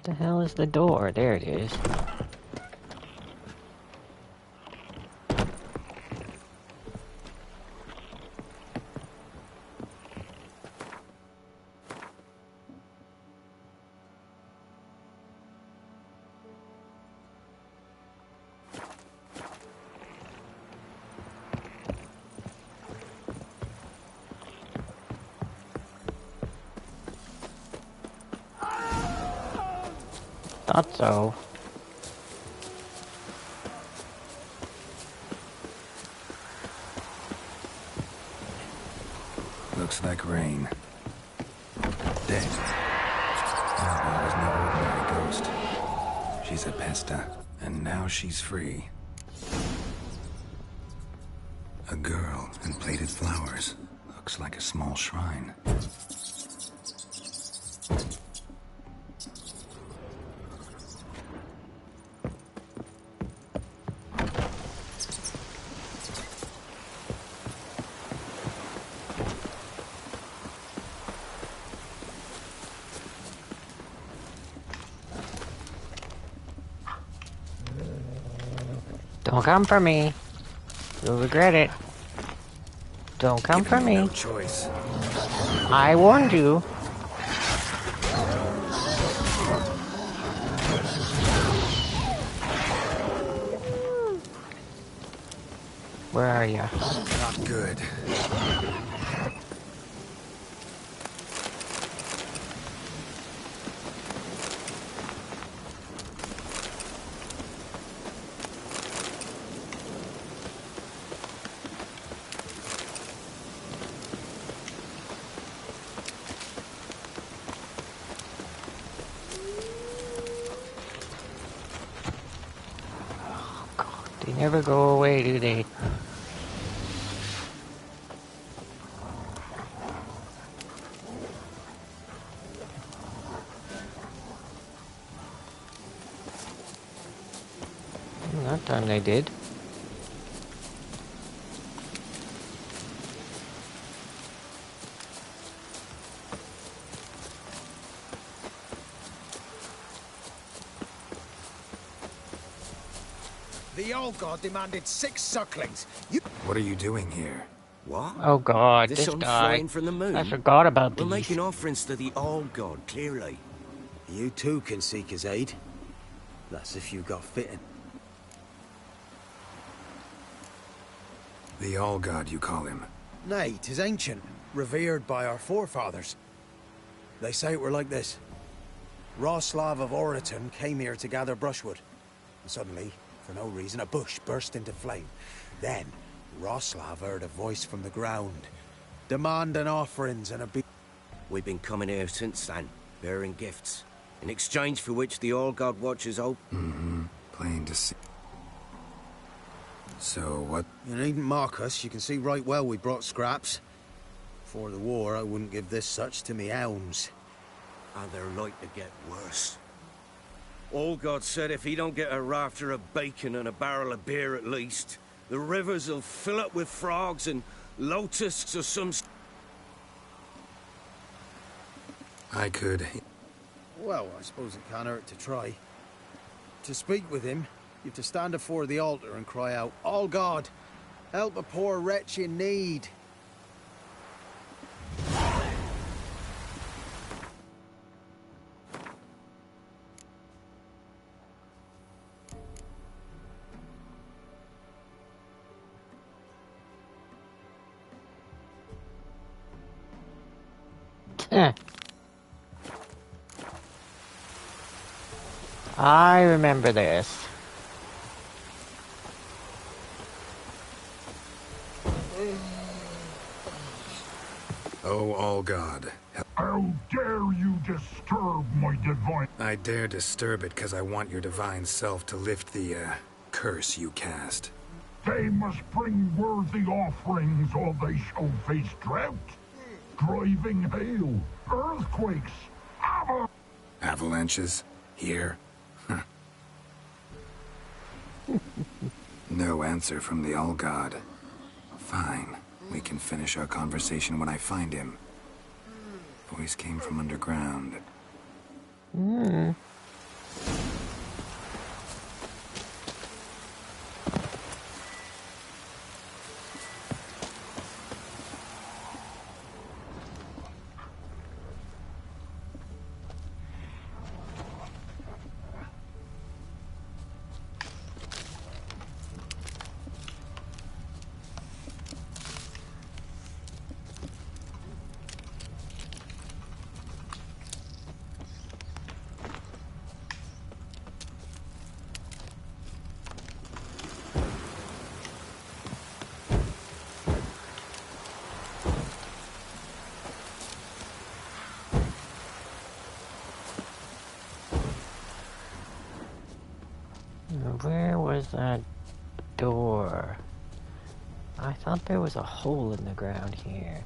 The hell is the door? There it is. Thought so. Looks like rain. Dead. Annabelle was no ordinary ghost. She's a pesta, and now she's free. A girl and plated flowers. Looks like a small shrine. Don't come for me. You'll regret it. Don't come for me. No choice. I warned you. Where are you? Not good. They never go away, do they? That time they did. The old god demanded 6 sucklings. What are you doing here? What? Oh god, The this sun guy. flying from the moon? I forgot about We're these. making offerings to the old god, clearly. You too can seek his aid. That's if you got fitting. The All-God, you call him? Nay, 'tis ancient, revered by our forefathers. They say it were like this. Roslav of Oriton came here to gather brushwood. And suddenly, for no reason, a bush burst into flame. Then, Roslav heard a voice from the ground, demanding offerings and We've been coming here since then, bearing gifts, in exchange for which the All-God watches open. Mm-hmm. Plain to see. So, what? You needn't mock us. You can see right well we brought scraps. Before the war, I wouldn't give this such to me hounds. And they're like to get worse. All-God said if he don't get a rafter of bacon and a barrel of beer at least, the rivers will fill up with frogs and lotuses or some... I could... Well, I suppose it can't hurt to try. To speak with him, you have to stand before the altar and cry out, "All God, help a poor wretch in need." I remember this. Oh, All-God. How dare you disturb my divine... I dare disturb it because I want your divine self to lift the, curse you cast. They must bring worthy offerings or they shall face drought, driving hail, earthquakes, Avalanches? Here? No answer from the All-God. Fine. We can finish our conversation when I find him. Voice came from underground. Where was that door? I thought there was a hole in the ground here.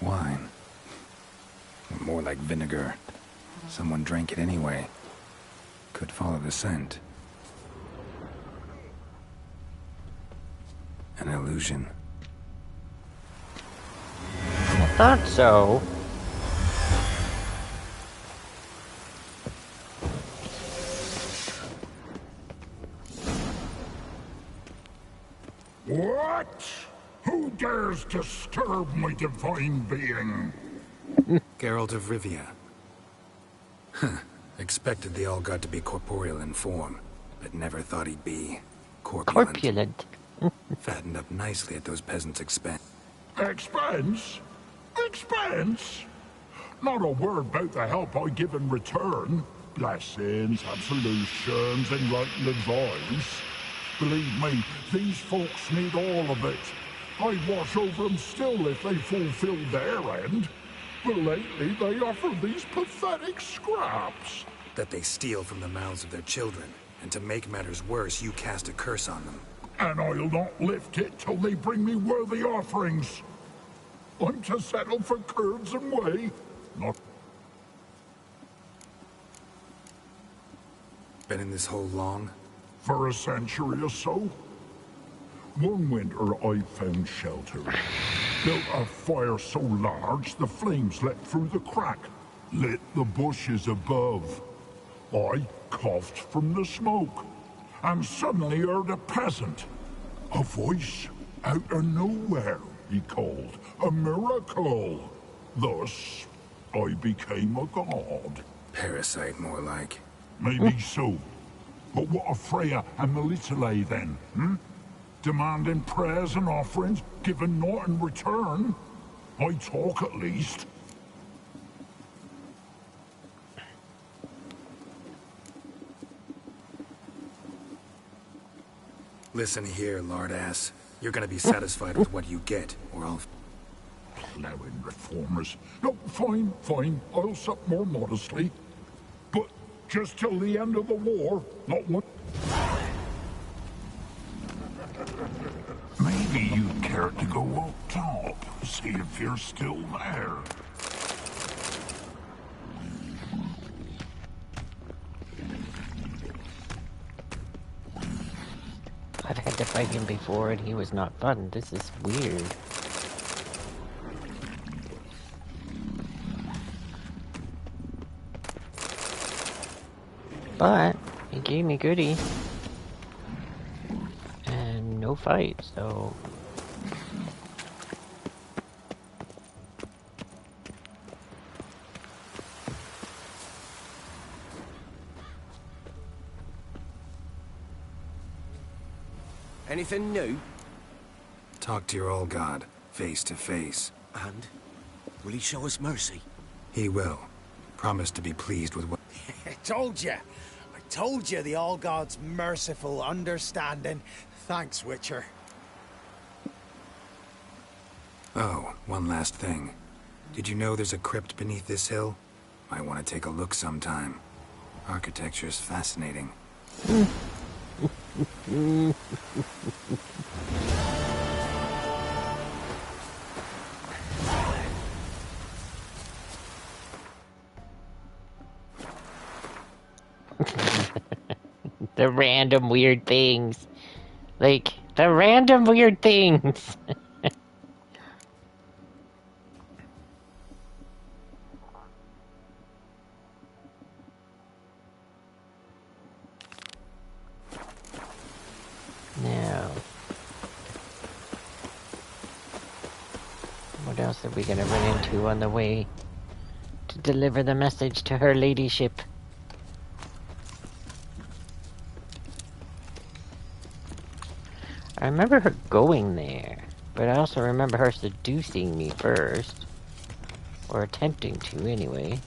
Wine. More like vinegar. Someone drank it anyway. Could follow the scent. An illusion. I thought so. What? Who dares disturb my divine being? Geralt of Rivia. Huh. Expected the All-God to be corporeal in form, but never thought he'd be corpulent. Corpulent. Fattened up nicely at those peasants' expense. Expense? Expense? Not a word about the help I give in return. Blessings, absolutions, enlightened advice. Believe me, these folks need all of it. I'd watch over them still if they fulfilled their end. But lately they offer these pathetic scraps. That they steal from the mouths of their children, and to make matters worse, you cast a curse on them. And I'll not lift it till they bring me worthy offerings. I'm to settle for curds and whey, not... Been in this hole long? For a century or so. One winter I found shelter. Built a fire so large the flames leapt through the crack, lit the bushes above. I coughed from the smoke, and suddenly heard a peasant. A voice out of nowhere, he called. A miracle. Thus, I became a god. Parasite, more like. Maybe so. But what of Freya and Melitele then, hmm? Demanding prayers and offerings, giving naught in return? I talk at least. Listen here, lard-ass. You're gonna be satisfied with what you get, or I'll... Allowing reformers. No, fine, fine. I'll sup more modestly. But just till the end of the war, not one... Maybe you'd care to go up top, see if you're still there. I've had to fight him before and he was not fun. This is weird. But he gave me goodies. And no fight, so... Anything new? Talk to your old god, face to face. And? Will he show us mercy? He will. Promise to be pleased with what... I told you the All-God's merciful, understanding. Thanks, Witcher. Oh, one last thing. Did you know there's a crypt beneath this hill? Might want to take a look sometime. Architecture's fascinating. The random weird things. Like, the random weird things. Now, what else are we gonna run into on the way to deliver the message to her ladyship? I remember her going there, but I also remember her seducing me first. Or attempting to, anyway.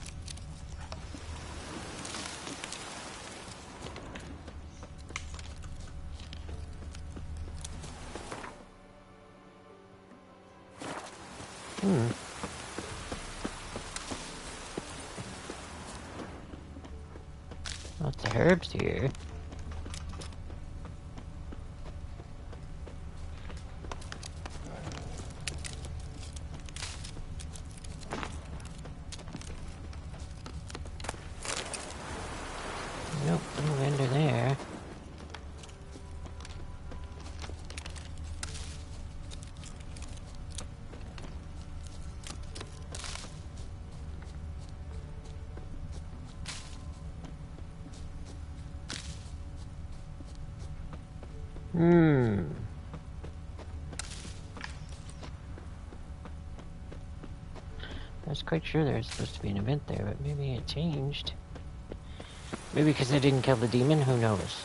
Lots of herbs here. Nope, no render there. I was quite sure there was supposed to be an event there, but maybe it changed. Maybe because I didn't kill the demon, who knows?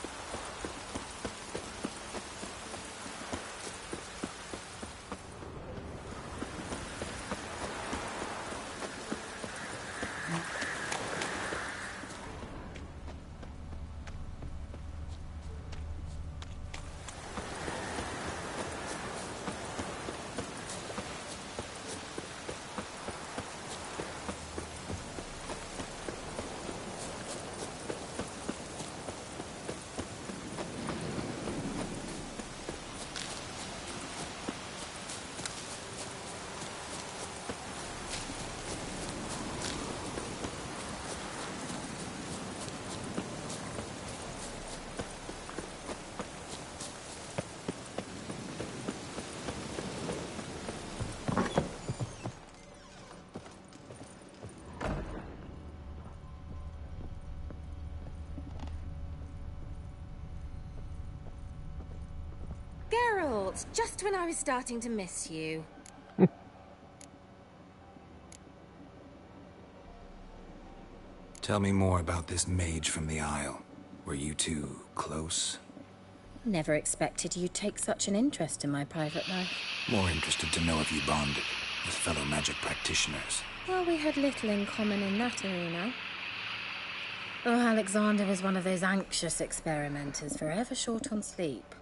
Geralt, just when I was starting to miss you. Tell me more about this mage from the Isle. Were you two close? Never expected you'd take such an interest in my private life. More interested to know if you bonded as fellow magic practitioners. Well, we had little in common in that arena. Oh, Alexander was one of those anxious experimenters, forever short on sleep.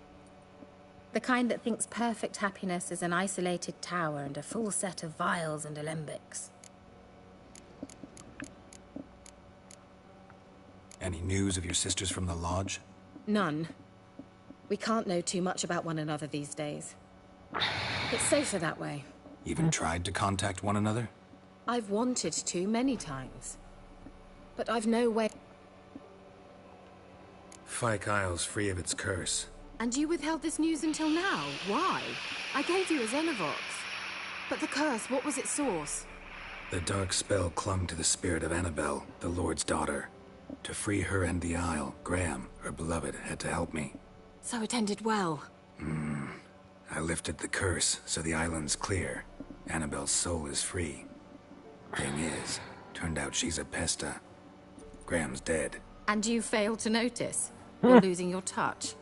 The kind that thinks perfect happiness is an isolated tower and a full set of vials and alembics. Any news of your sisters from the lodge? None. We can't know too much about one another these days. It's safer that way. Even tried to contact one another? I've wanted to many times. But I've no way... Fyke Isle's free of its curse. And you withheld this news until now? Why? I gave you a Xenovox. But the curse, what was its source? The dark spell clung to the spirit of Annabelle, the Lord's daughter. To free her and the Isle, Graham, her beloved, had to help me. So it ended well. I lifted the curse, so the island's clear. Annabelle's soul is free. Thing is, turned out she's a pesta. Graham's dead. And you failed to notice? You're losing your touch.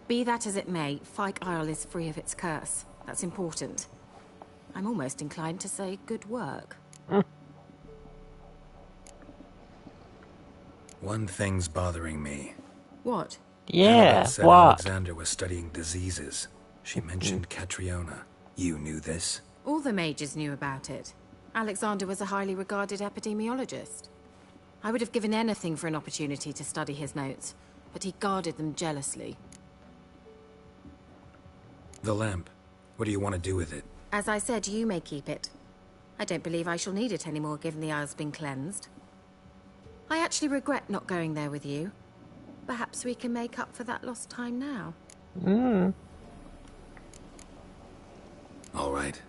Be that as it may, Fyke Isle is free of its curse. That's important. I'm almost inclined to say good work. One thing's bothering me. What? Yeah, Annabelle said what? Alexander was studying diseases. She mentioned Catriona. You knew this? All the mages knew about it. Alexander was a highly regarded epidemiologist. I would have given anything for an opportunity to study his notes, but he guarded them jealously. The lamp. What do you want to do with it? As I said, you may keep it. I don't believe I shall need it anymore, given the Isle's been cleansed. I actually regret not going there with you. Perhaps we can make up for that lost time now. All right.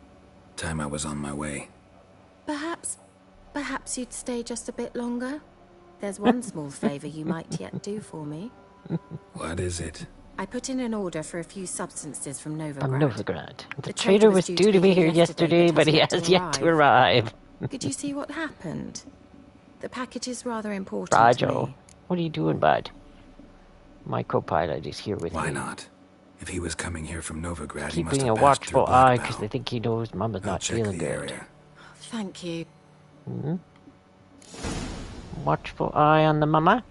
Time I was on my way. Perhaps you'd stay just a bit longer? There's one small favor you might yet do for me. What is it? I put in an order for a few substances from Novigrad. From Novigrad. The trader was due to be here yesterday, but he has yet to arrive. Could you see what happened? The package is rather important to Rajo, me. what are you doing, bud? My co-pilot is here with me. Why not? If he was coming here from Novigrad, he must Keeping a have passed through watchful eye, Blackbough. because they think he knows Mama's not check feeling the good. area. Thank you. Watchful eye on the Mama.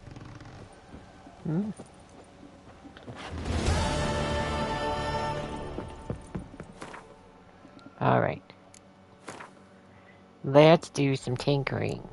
Alright. Let's do some tinkering.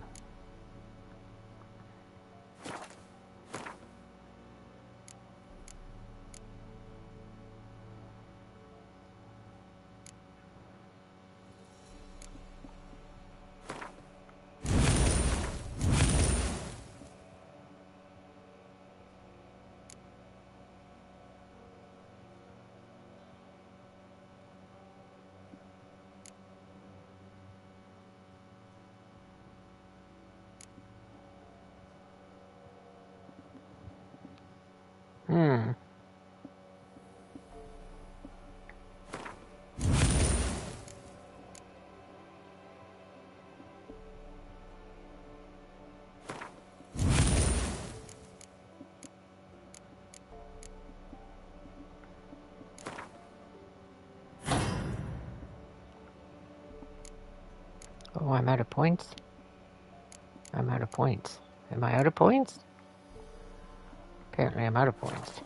Oh, I'm out of points? I'm out of points. Am I out of points? Apparently I'm out of points.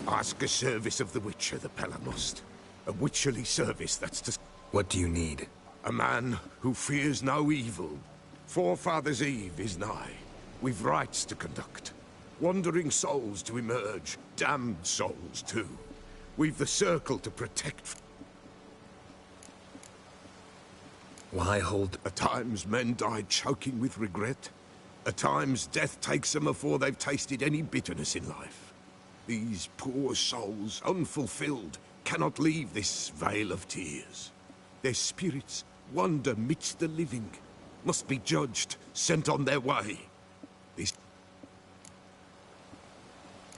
Ask a service of the Witcher, the Pella must. A witcherly service that's to... What do you need? A man who fears no evil. Forefathers' Eve is nigh. We've rites to conduct. Wandering souls to emerge. Damned souls, too. We've the circle to protect. Why hold... At times men die choking with regret. At times death takes them before they've tasted any bitterness in life. These poor souls, unfulfilled, cannot leave this vale of tears. Their spirits wander midst the living, must be judged, sent on their way. This...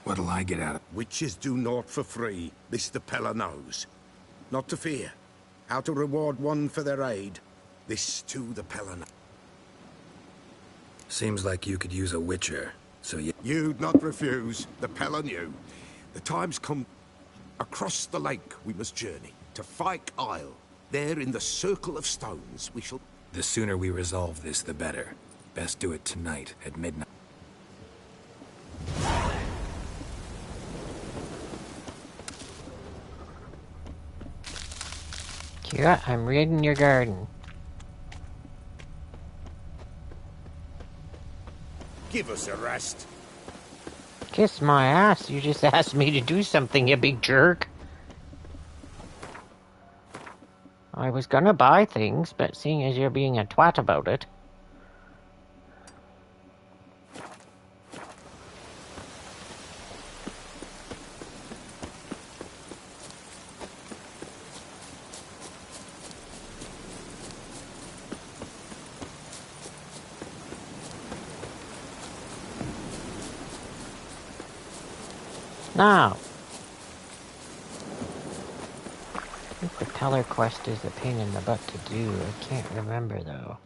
What'll I get out of... Witches do naught for free, this the Pella knows. Not to fear. How to reward one for their aid, this too the Pella knows. Seems like you could use a witcher, so you... You'd not refuse, the Pella knew. The time's come. Across the lake we must journey, to Fyke Isle. There in the circle of stones we shall... The sooner we resolve this, the better. Best do it tonight, at midnight. Kira, I'm raiding your garden. Give us a rest. Kiss my ass, you just asked me to do something, you big jerk. I was gonna buy things, but seeing as you're being a twat about it... Now, I think the Teller quest is a pain in the butt to do. I can't remember though.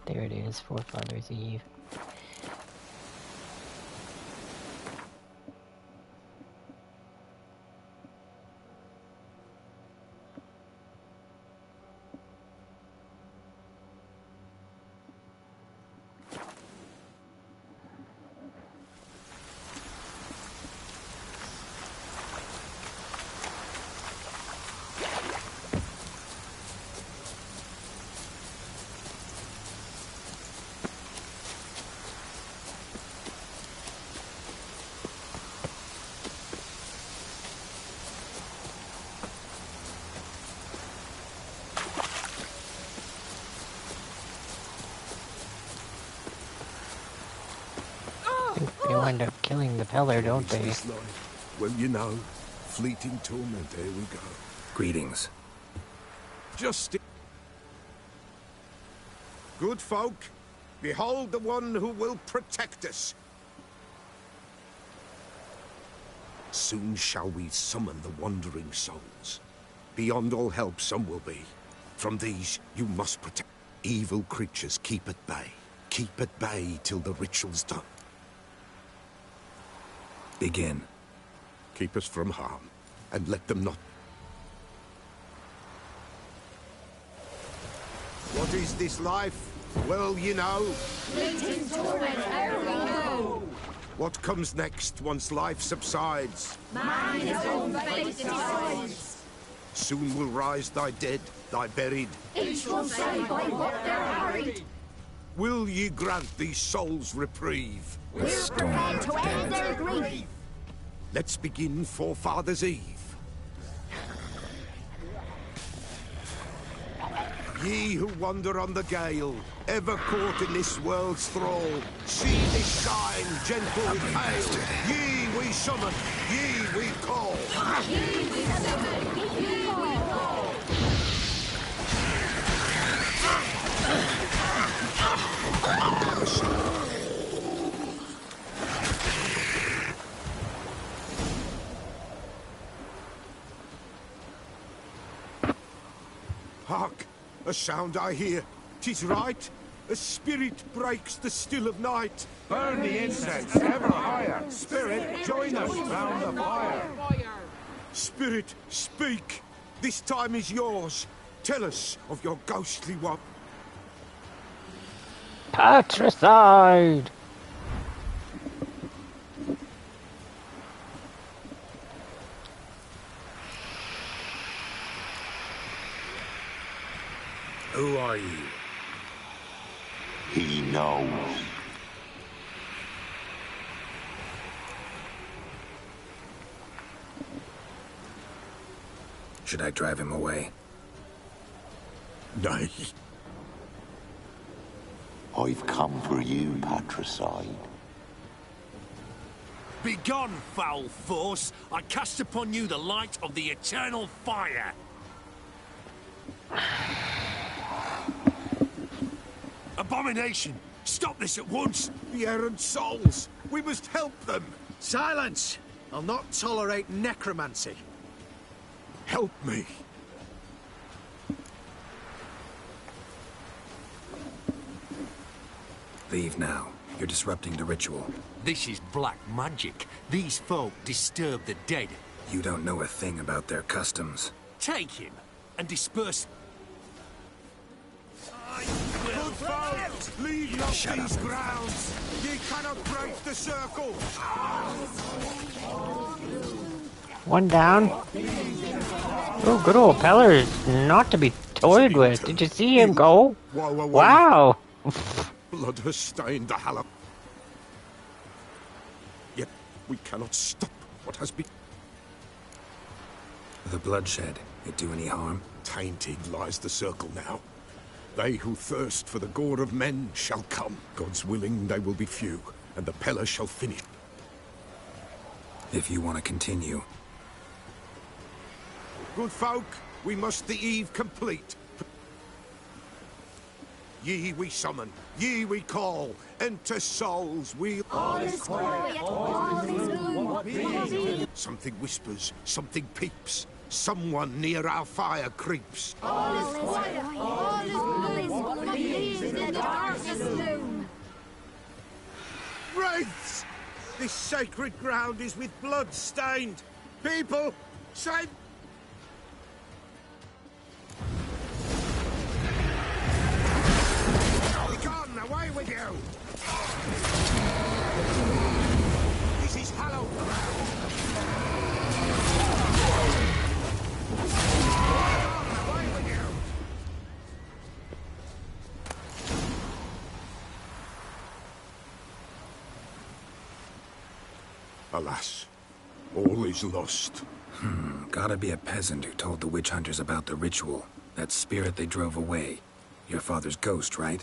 There it is, Forefathers' Eve. They wind up killing the Peller, don't they? Well, you know, fleeting torment, here we go. Greetings. Just... Good folk, behold the one who will protect us. Soon shall we summon the wandering souls. Beyond all help some will be. From these you must protect. Evil creatures keep at bay. Keep at bay till the ritual's done. Begin. Keep us from harm, and let them not... What is this life? Well, you know. Fleeting torment, ere we know. What comes next once life subsides? Man his own fate decides. Soon will rise thy dead, thy buried. Each will say by what they're harried. Will ye grant these souls reprieve? We're prepared to end their grief. Let's begin Forefathers' Eve. Ye who wander on the gale, ever caught in this world's thrall, see this sign, gentle pale. Ye we summon, ye we call. Ye we summon, ye we call. Hark! A sound I hear. 'Tis right. A spirit breaks the still of night. Burn the incense ever higher. Spirit, join us round the fire. Spirit, speak. This time is yours. Tell us of your ghostly one. Patricide! Who are you? He knows. Should I drive him away? Nay. I've come for you, Patricide. Begone, foul force! I cast upon you the light of the eternal fire! Abomination! Stop this at once! The errant souls! We must help them! Silence! I'll not tolerate necromancy. Help me! Leave now. You're disrupting the ritual. This is black magic. These folk disturb the dead. You don't know a thing about their customs. Take him and disperse. Good folk, leave not these grounds. Ye cannot break the circle. One down. Oh, good old Peller is not to be toyed with. Did you see him go? Wow. Blood has stained the hallow. Yet we cannot stop what has been. The bloodshed, it do any harm? Tainted lies the circle now. They who thirst for the gore of men shall come. God's willing, they will be few, and the Peller shall finish. If you want to continue. Good folk, we must the eve complete. Ye we summon, ye we call, enter souls, we... All is quiet, all is gloom. Something whispers, something peeps, someone near our fire creeps. All is quiet, all is gloom. In the darkest gloom. Wraiths! This sacred ground is with blood stained. People, save... Begone, away with you! This is hallowed ground. Begone, away with you! Alas, all is lost. Gotta be a peasant who told the witch hunters about the ritual. That spirit they drove away. Your father's ghost, right?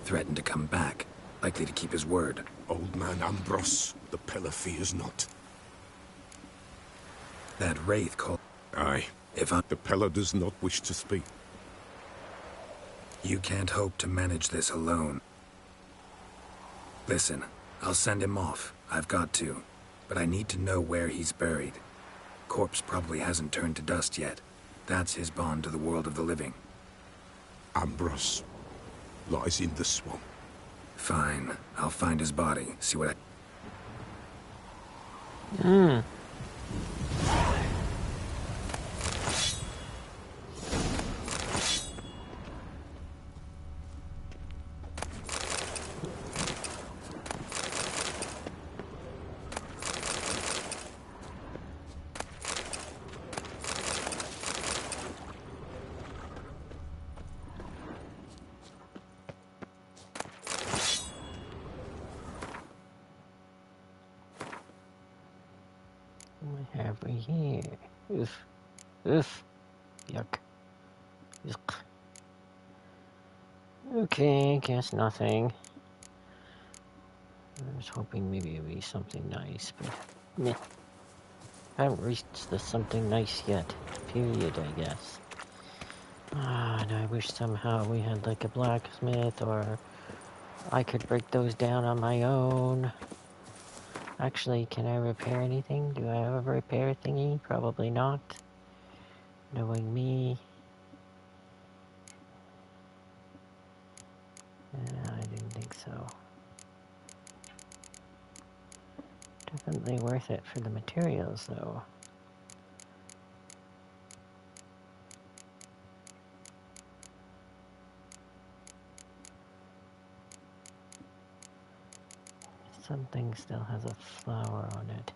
Threatened to come back. Likely to keep his word. Old man Ambrose, the Peller fears not. That wraith called... Aye. If I... The Peller does not wish to speak. You can't hope to manage this alone. Listen, I'll send him off. I've got to. But I need to know where he's buried. Corpse probably hasn't turned to dust yet. That's his bond to the world of the living. Ambrose lies in the swamp. Fine. I'll find his body. See what I... What have we here? Oof. Oof. Yuck. Yuck. Okay, guess nothing. I was hoping maybe it'd be something nice, but meh. I haven't reached the something nice yet. Period, I guess. And I wish somehow we had like a blacksmith, or I could break those down on my own. Actually, can I repair anything? Do I have a repair thingy? Probably not. Knowing me. I didn't think so. Definitely worth it for the materials, though. Something still has a flower on it.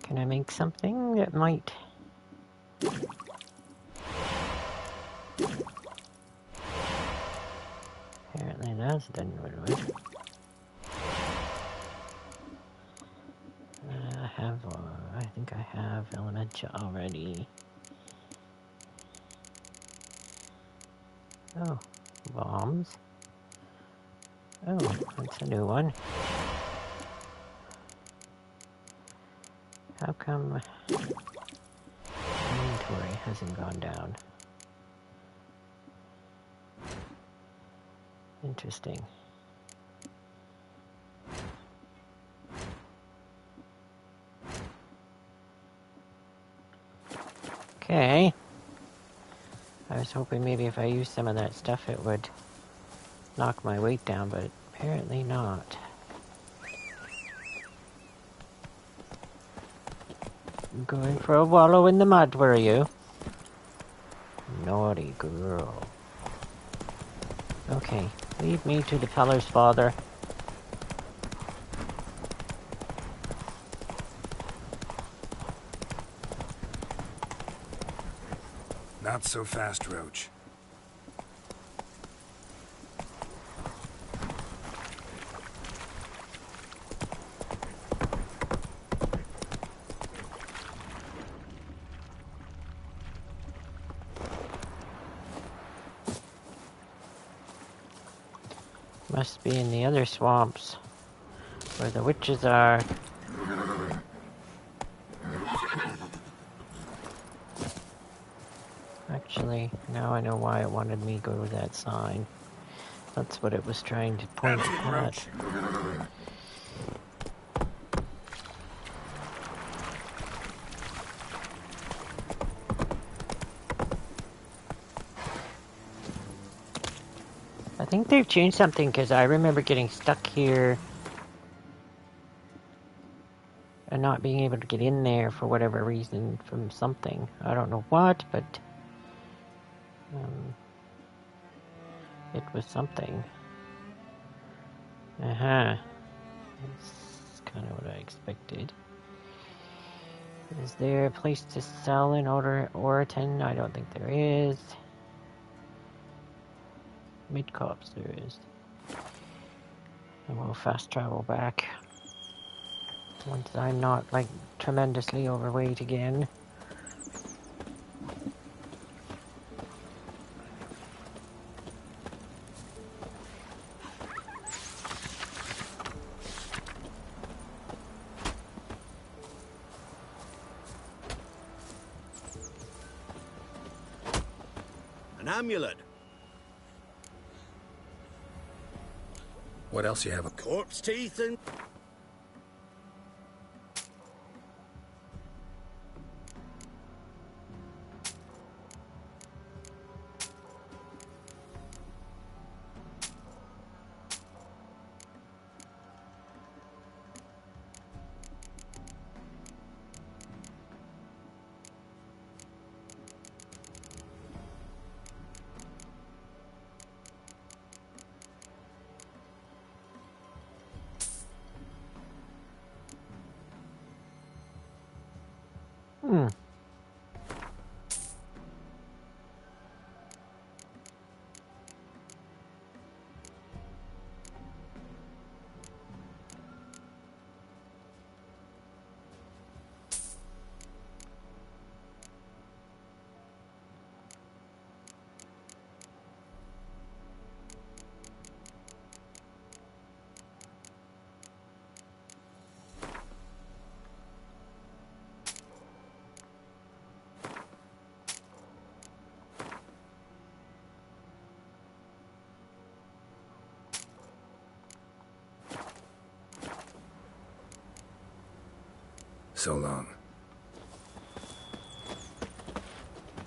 Can I make something that might... Apparently that's done with it. I think I have Elementia already. Oh, bombs. Oh, that's a new one. How come inventory hasn't gone down? Interesting. Okay. I was hoping maybe if I used some of that stuff it would knock my weight down, but apparently not. Going for a wallow in the mud, were you? Naughty girl. Okay, leave me to the feller's father. Not so fast, Roach. Must be in the other swamps, where the witches are. Actually, now I know why it wanted me to go to that sign. That's what it was trying to point at. I think they've changed something, because I remember getting stuck here and not being able to get in there for whatever reason from something. I don't know what, but it was something. That's kind of what I expected. Is there a place to sell in Oriton? I don't think there is. Mid-Cops there is. And we'll fast travel back. Once I'm not, like, tremendously overweight again. An amulet. What else you have? Corpse teeth and... So long.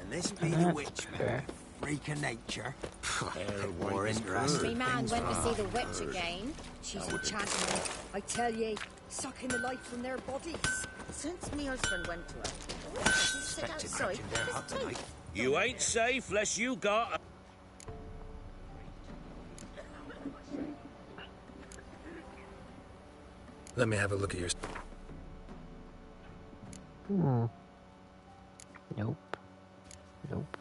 And this be the Witchman, freak of nature. More interesting Me man things went to see I've the witch heard. again. She's enchanting. I tell ye, sucking the life from their bodies. Since me husband went to her, oh, she sit outside. You ain't safe less you got. Let me have a look at your... Nope. Nope.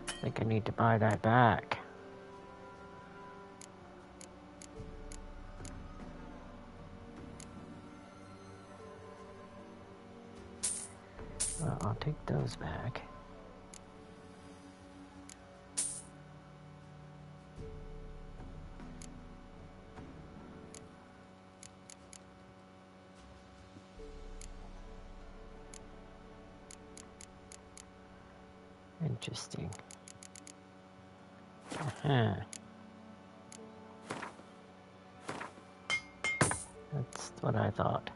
I think I need to buy that back. Well, I'll take those back. Interesting. That's what I thought.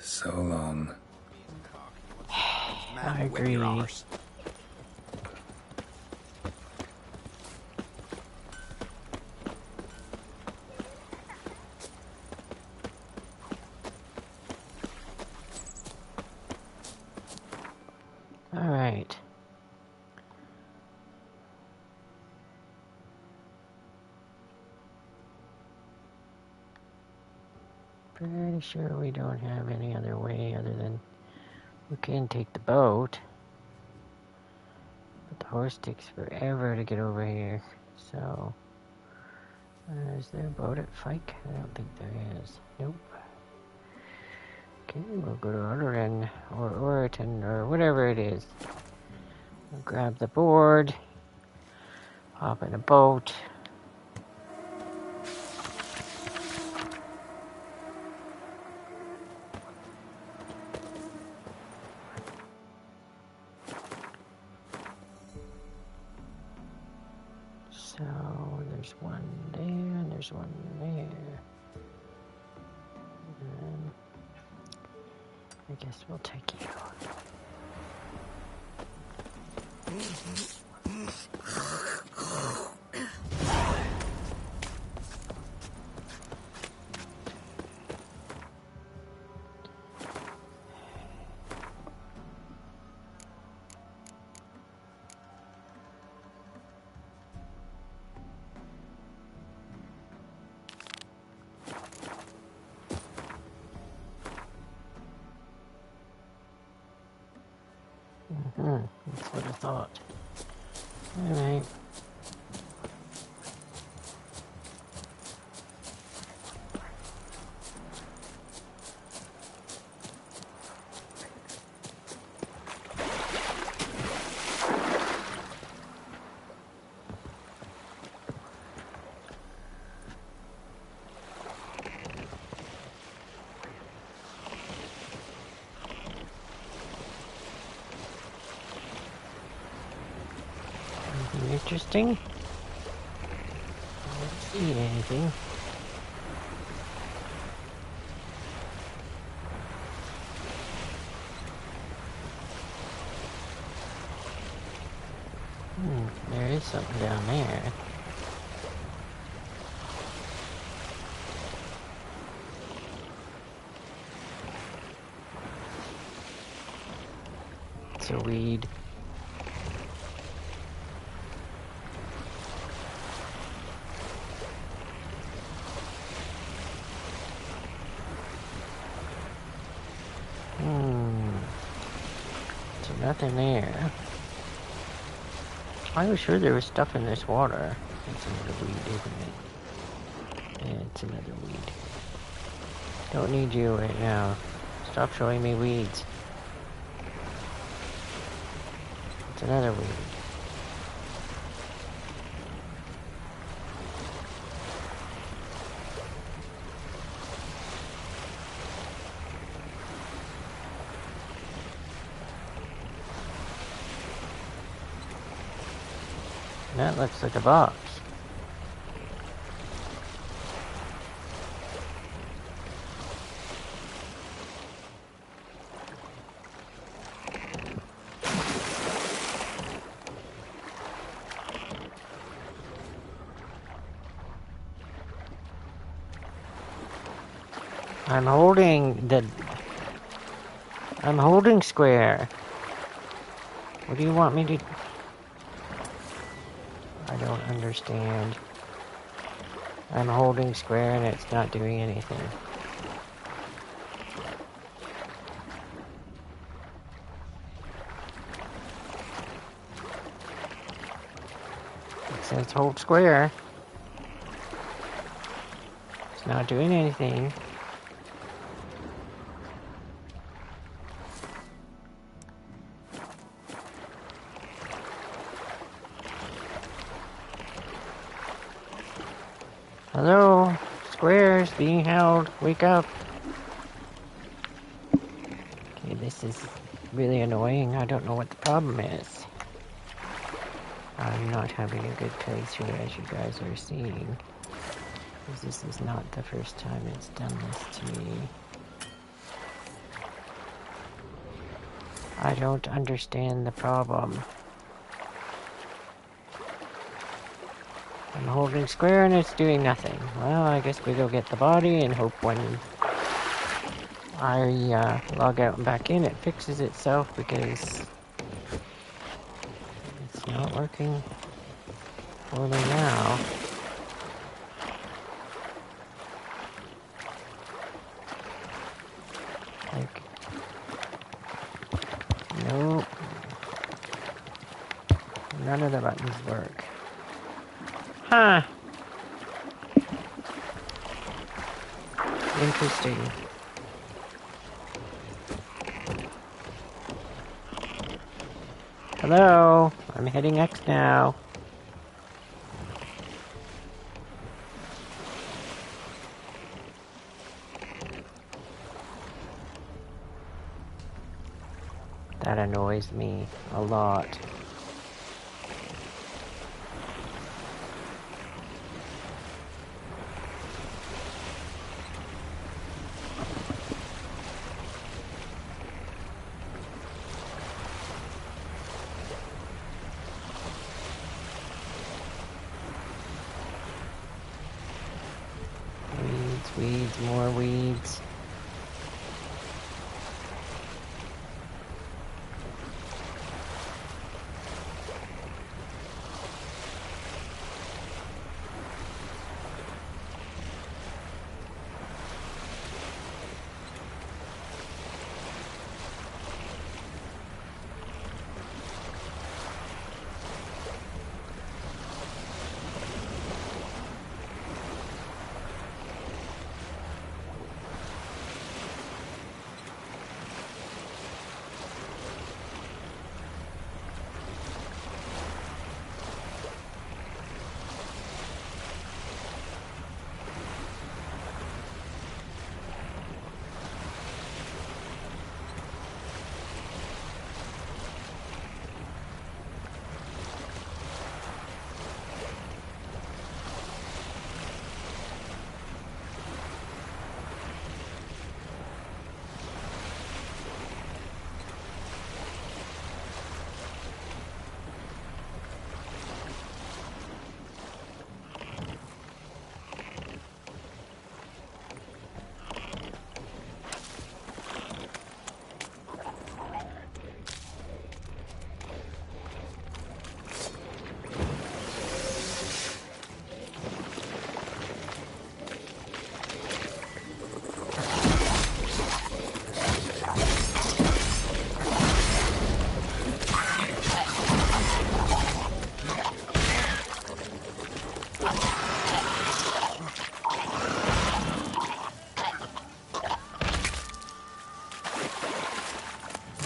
So long. I agree. All right. Pretty sure we don't have any other way other than we can take the boat. But the horse takes forever to get over here. So, is there a boat at Fike? I don't think there is. Nope. Okay, we'll go to Oreron or Oriton or whatever it is. We'll grab the board, hop in a boat. So there's one there and there's one there. And I guess we'll take you. That's what I thought. Alright. Interesting. I don't see anything. There is something down there. That's a weed. So nothing there. I was sure there was stuff in this water. It's another weed, isn't it? Yeah, it's another weed. Don't need you right now. Stop showing me weeds. It's another weed. That looks like a box. I'm holding square. What do you want me to... I don't understand. I'm holding square and it's not doing anything. It says hold square. It's not doing anything. Hello? Squares being held. Wake up. Okay, this is really annoying. I don't know what the problem is. I'm not having a good place here, as you guys are seeing. Because this is not the first time it's done this to me. I don't understand the problem. I'm holding square and it's doing nothing. Well, I guess we go get the body and hope when I log out and back in it fixes itself, because it's not working for me now. Like, nope. None of the buttons work. Huh. Interesting. Hello, I'm hitting X now. That annoys me a lot. Weeds, more weeds.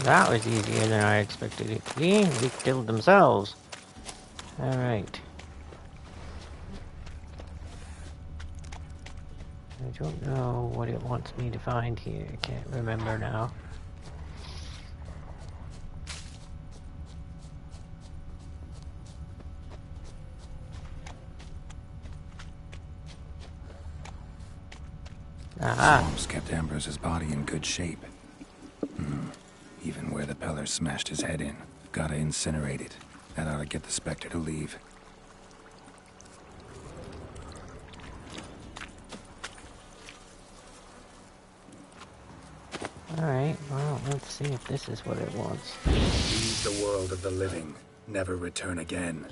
That was easier than I expected it to be. They killed themselves. Alright. I don't know what it wants me to find here. I can't remember now. Aha! Swarms kept Ambrose's body in good shape. Even where the Peller smashed his head in. Gotta incinerate it. That ought to get the Spectre to leave. Alright, well, let's see if this is what it wants. Leave the world of the living. Never return again.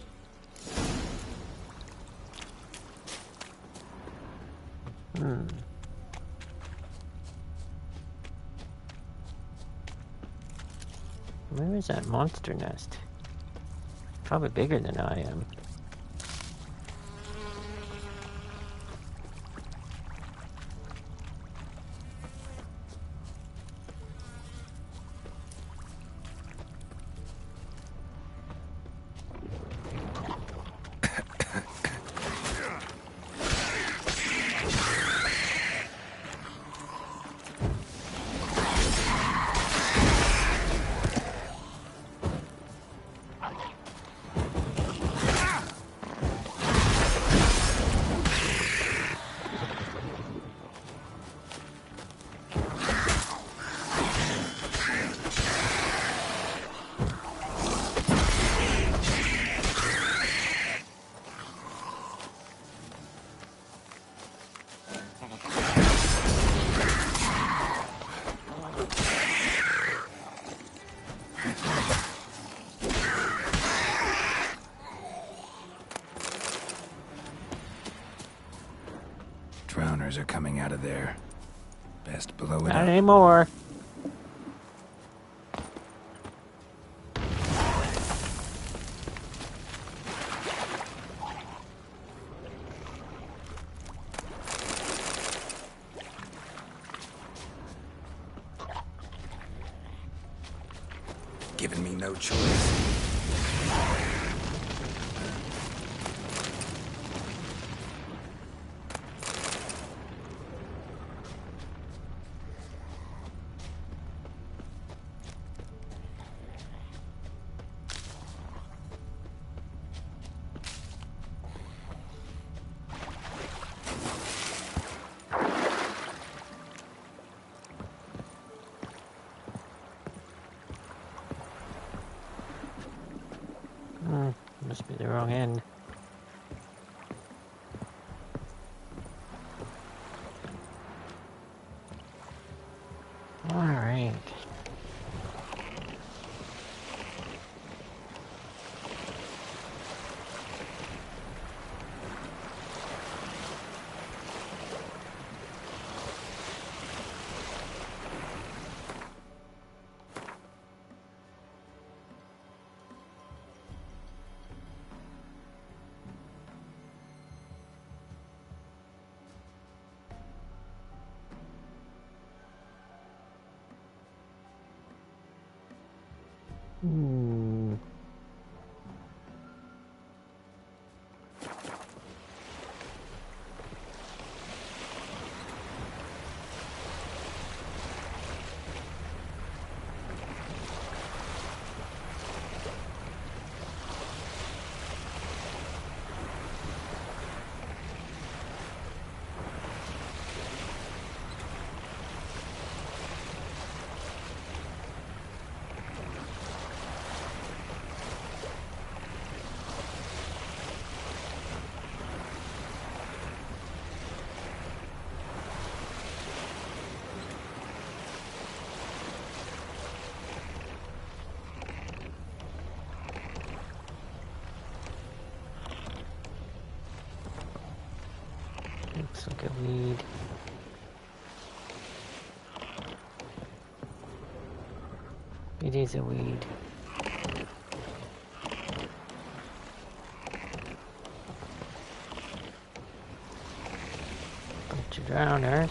Where is that monster nest? Probably bigger than I am. Drowners are coming out of there. Best blow it Not up. anymore. Giving me no choice. Must be the wrong end. Alright. Looks like a weed. It is a weed. Bunch of drowners.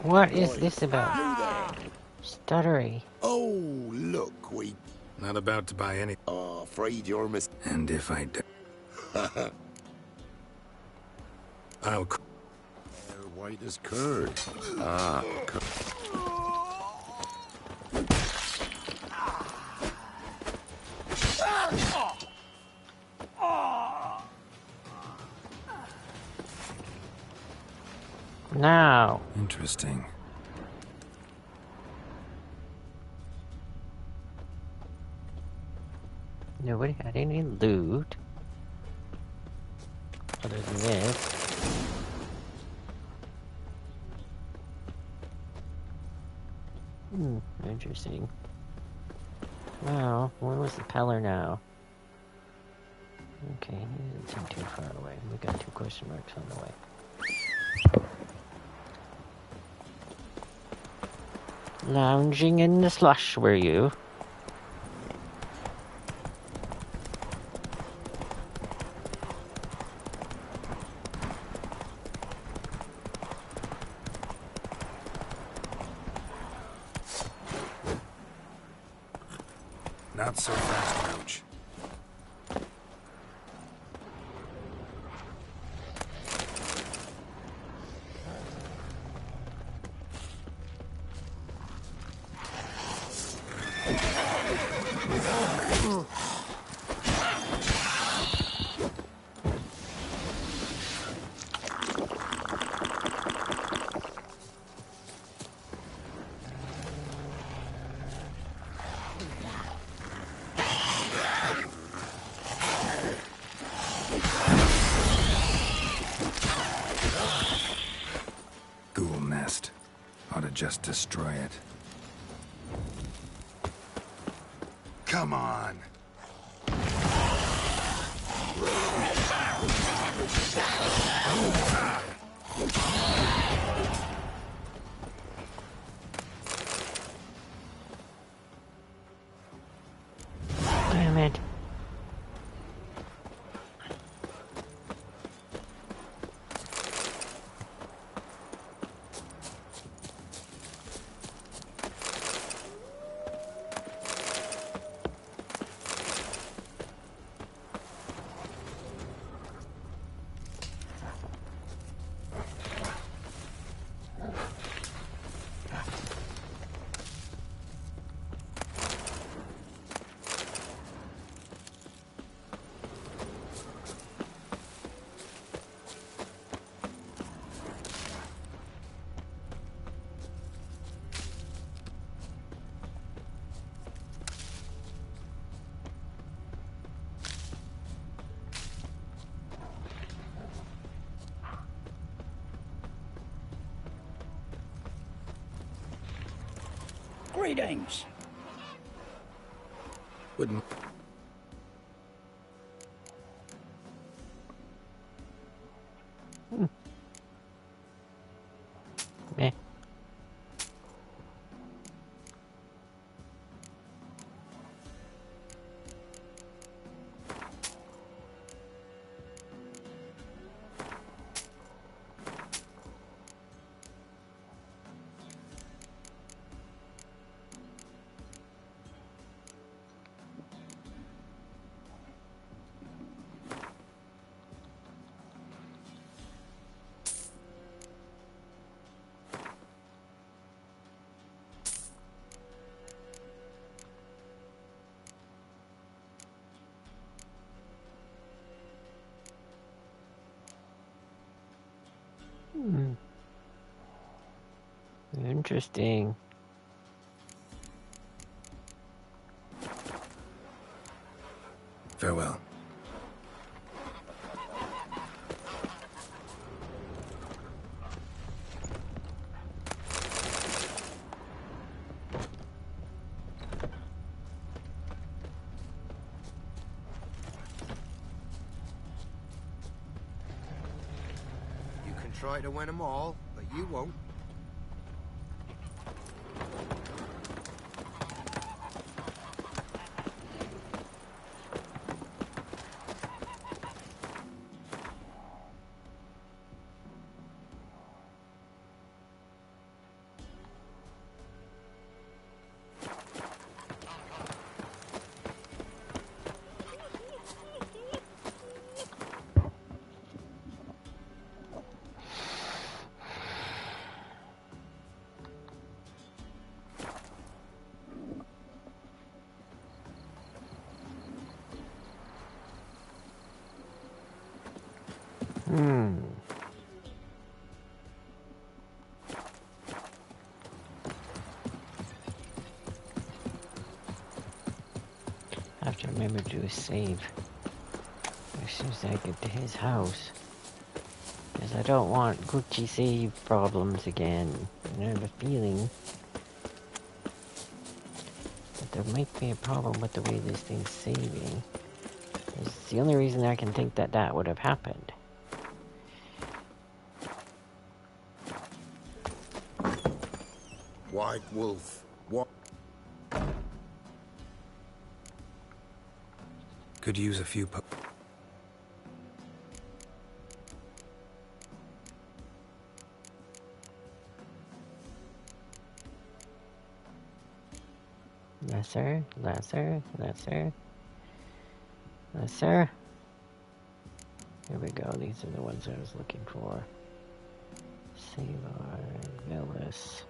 What is this about? Stuttery. Oh, look, we... Not about to buy any... afraid you're And if I do... I'll... They're white as curd. Ah, Now. Interesting. Nobody had any loot. Other than this. Interesting. Wow, where was the Peller now? Okay, he doesn't seem too far away. We got 2 question marks on the way. Lounging in the slush, were you? not so fast, Roach. Just destroy it. Come on. Damn it. Greetings. Wouldn't. Meh. Interesting. Farewell. You can try to win them all, but you won't. I have to remember to do a save as soon as I get to his house. Because I don't want Gucci save problems again. And I have a feeling that there might be a problem with the way this thing's saving. It's the only reason I can think that that would have happened. White Wolf, what? Could use a few Lesser, lesser, lesser, lesser. Here we go, these are the ones I was looking for. Salar, Villas.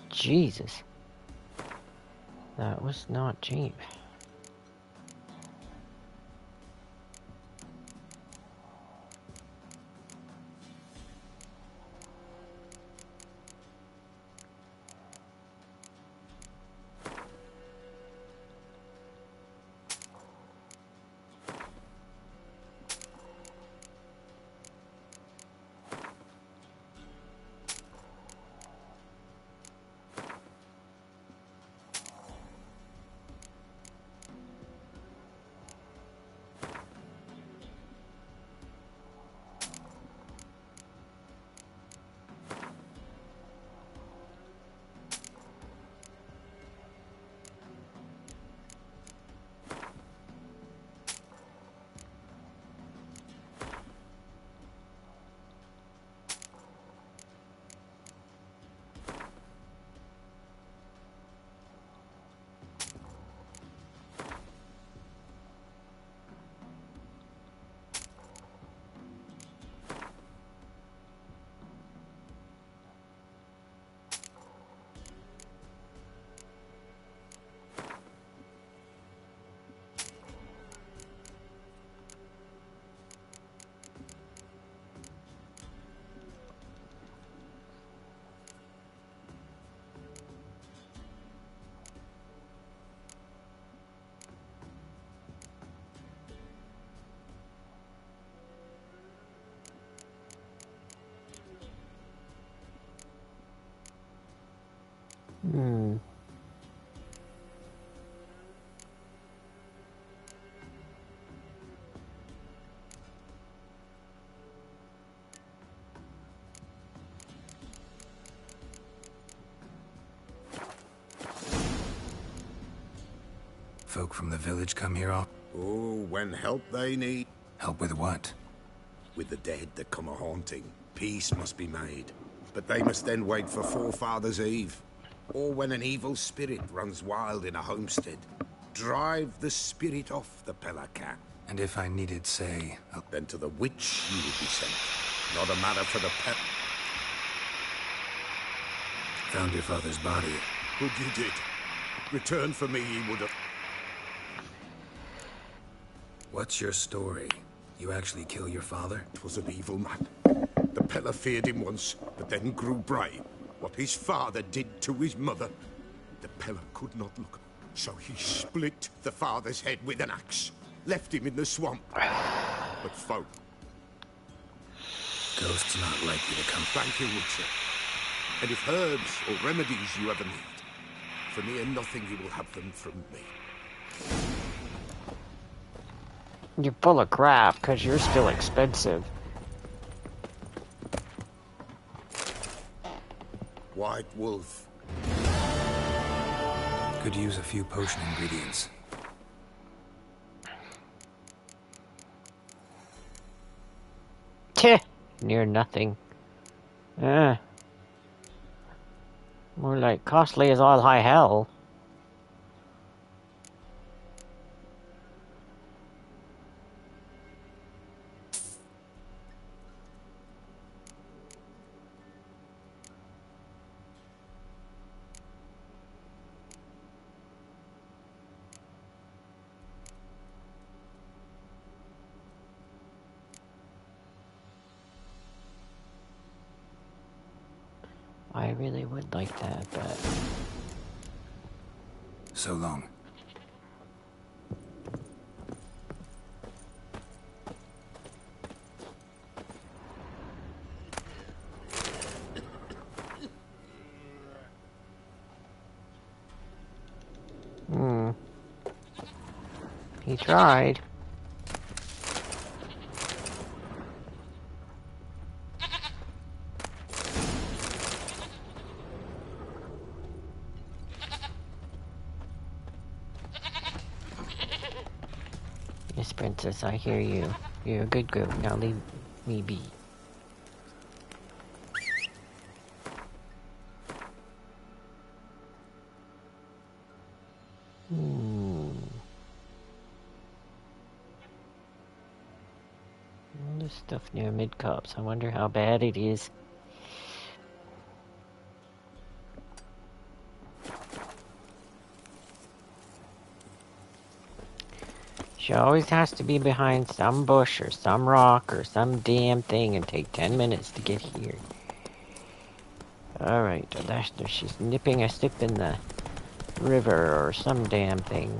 Jesus. That was not cheap. folk from the village come here all? Oh, when help they need. Help with what? With the dead that come a-haunting. Peace must be made. But they must then wait for Forefathers' Eve. Or when an evil spirit runs wild in a homestead. Drive the spirit off the Pelican. And if I needed, say... Then to the witch you would be sent. Not a matter for the pet. Found your father's body. Good you did. Return for me he would have... What's your story? You actually kill your father? 'Twas an evil man. The Pella feared him once, but then grew brave. What his father did to his mother, the Pella could not look. So he split the father's head with an axe. Left him in the swamp. But folk. Ghost's not likely to come. Thank you, Witcher. And if herbs or remedies you ever need, for near nothing you will have them from me. You're full of crap, because you're still expensive. White Wolf. Could use a few potion ingredients. Tch! Near nothing. More like costly as all high hell. I really would like that, but... So long. He tried. Yes, Princess, I hear you. You're a good girl. Now leave me be. All this stuff near mid-cups. I wonder how bad it is. She always has to be behind some bush or some rock or some damn thing and take 10 minutes to get here. Alright, she's nipping a sip in the river or some damn thing.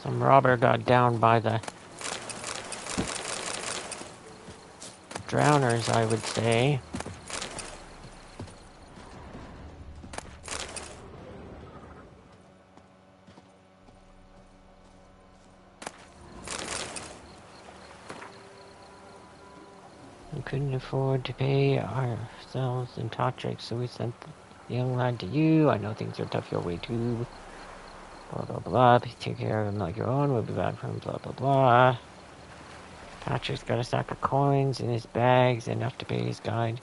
Some robber got down by the drowners, I would say. We couldn't afford to pay ourselves in Totric, so we sent the young lad to you. I know things are tough your way too. Blah blah blah. Please take care of him like your own. We'll be back from blah blah blah. Patrick's got a stack of coins in his bags, enough to pay his guide.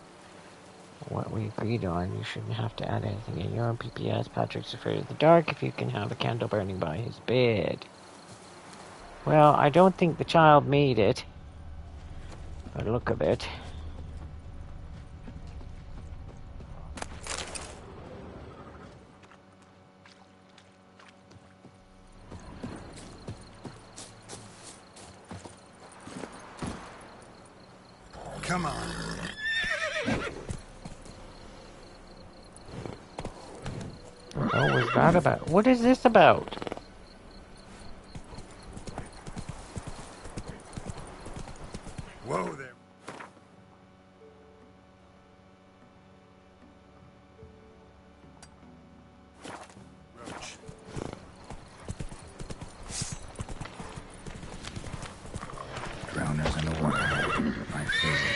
What we agreed on, you shouldn't have to add anything in your own PPS. Patrick's afraid of the dark if you can have a candle burning by his bed. Well, I don't think the child made it. By the look of it. Come on. What was that about? What is this about? Whoa there. Roach. Drowners in the water. My favorite.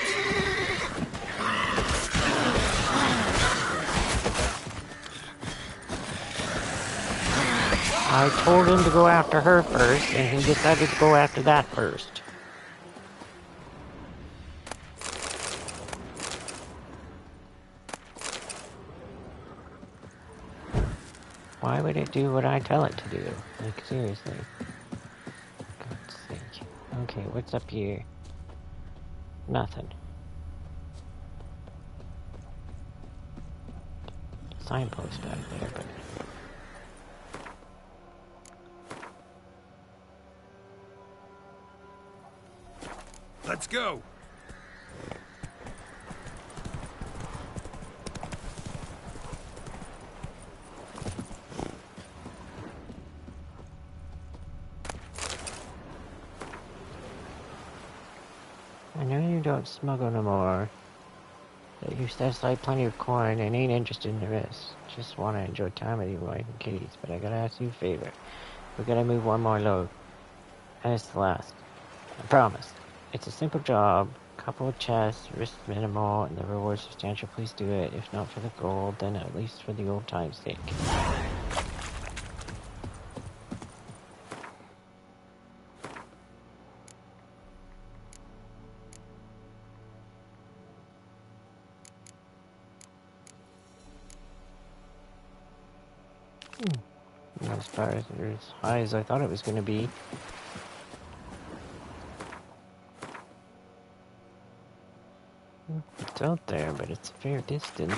I told him to go after her first, and he decided to go after that first. Why would it do what I tell it to do? Like, seriously. God's sake. Okay, what's up here? Nothing. Signpost back there, but... Let's go. I know you don't smuggle no more. You set aside plenty of coin and ain't interested in the rest. Just want to enjoy time with you wife and kitties, but I gotta ask you a favor. We gotta move one more load. And it's the last. I promise. It's a simple job. Couple of chests, risk minimal, and the reward substantial. Please do it. If not for the gold, then at least for the old time's sake. Not as far as high as I thought it was going to be. It's out there, but it's a fair distance.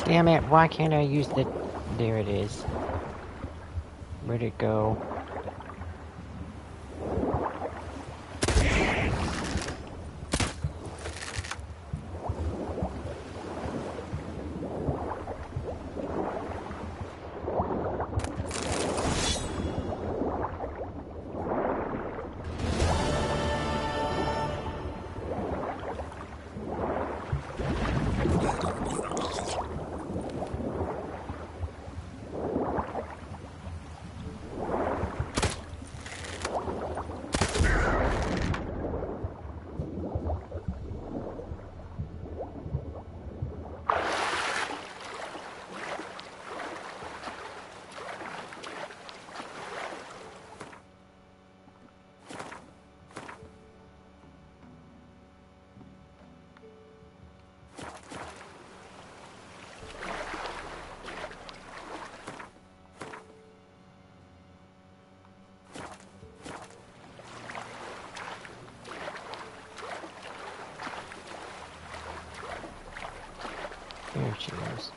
Damn it, why can't I use the... There it is. Where'd it go? There she is.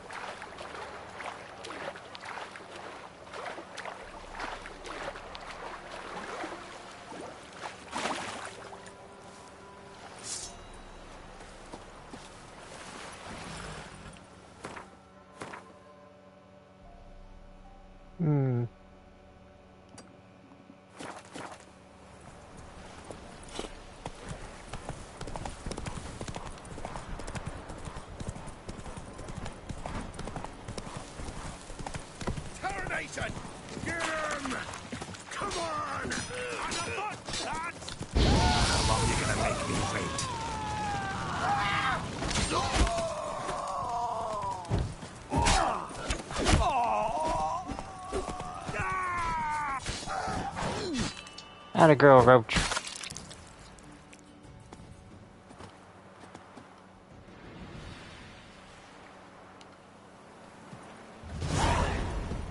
Get him! Come on! On the butt, lads! How long are you gonna make me wait? Atta girl, Roach.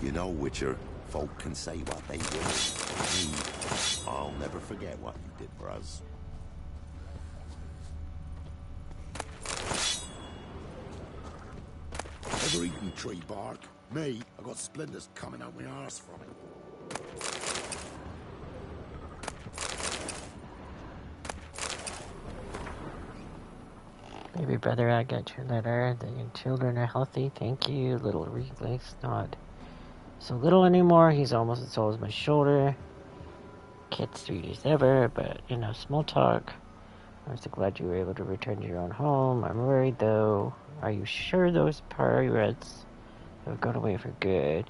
You know, Witcher, folk can say what they will. Me, I'll never forget what you did for us. Ever eaten tree bark? Me, I got splinters coming out my arse from it. Baby brother, I got your letter. The children are healthy. Thank you. Little Reek's not so little anymore. He's almost as tall as my shoulder. Kid's 3 days ever, but small talk. I'm so glad you were able to return to your own home. I'm worried though. Are you sure those pirates have gone away for good?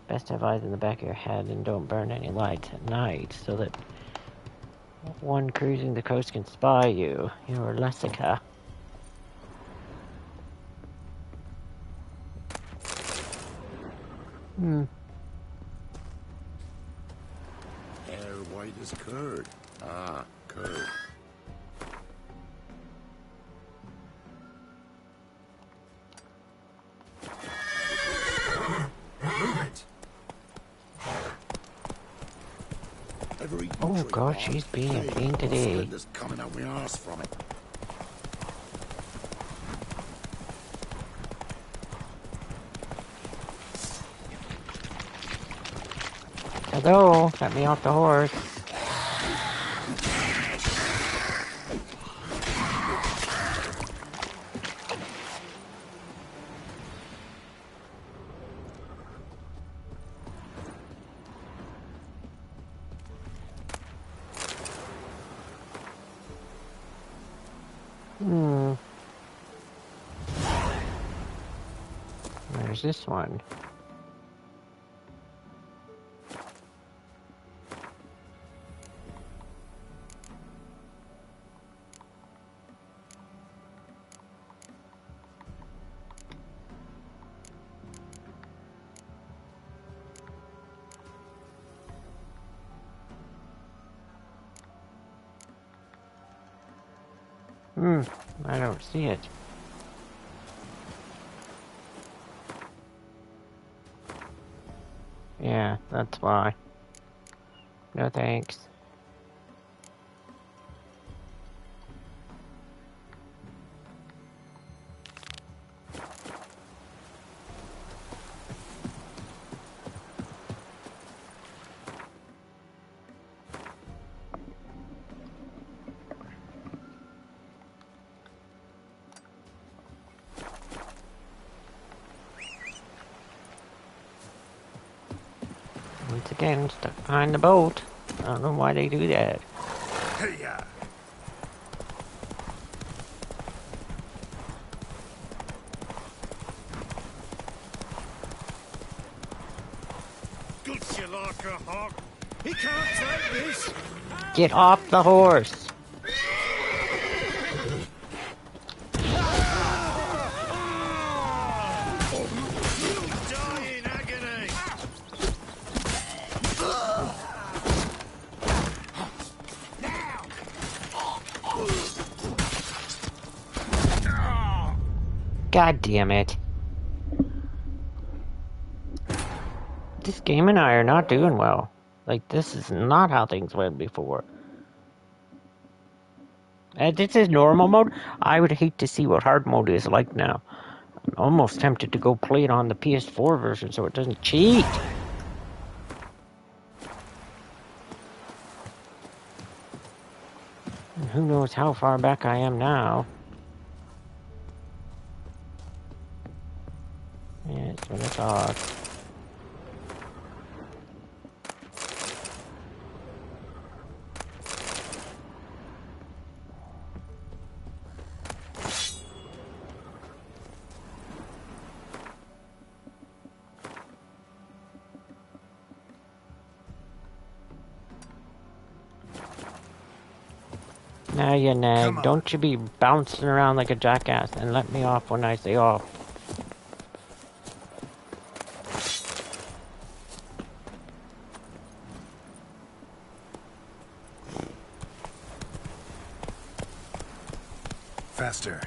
Best have eyes in the back of your head and don't burn any lights at night so that one cruising the coast can spy you. You're Lessica. Hair white as curd. Ah, curd. Oh god, she's being a pain today. Splinters coming out my arse from it. Hello, let me off the horse. Where's this one? I don't see it. Yeah, that's why. No thanks. Once again, stuck behind the boat. I don't know why they do that. Hey-ya! Good you like a hawk. He can't take this. Get off the horse! Die in agony. God damn it. This game and I are not doing well. Like, this is not how things went before. This is normal mode. I would hate to see what hard mode is like now. I'm almost tempted to go play it on the PS4 version so it doesn't cheat. And who knows how far back I am now. Yeah, it's gonna talk. Now you nag. Don't you be bouncing around like a jackass and let me off when I say off. Faster.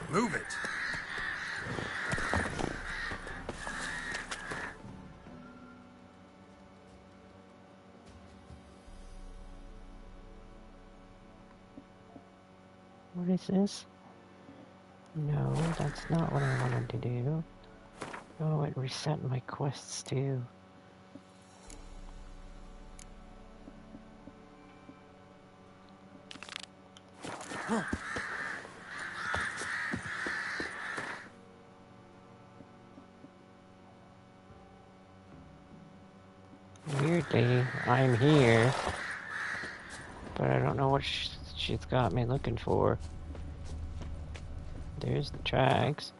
Move it. What is this? No, that's not what I wanted to do. Oh, it reset my quests too. Weirdly, I'm here, but I don't know what she's got me looking for. There's the tracks.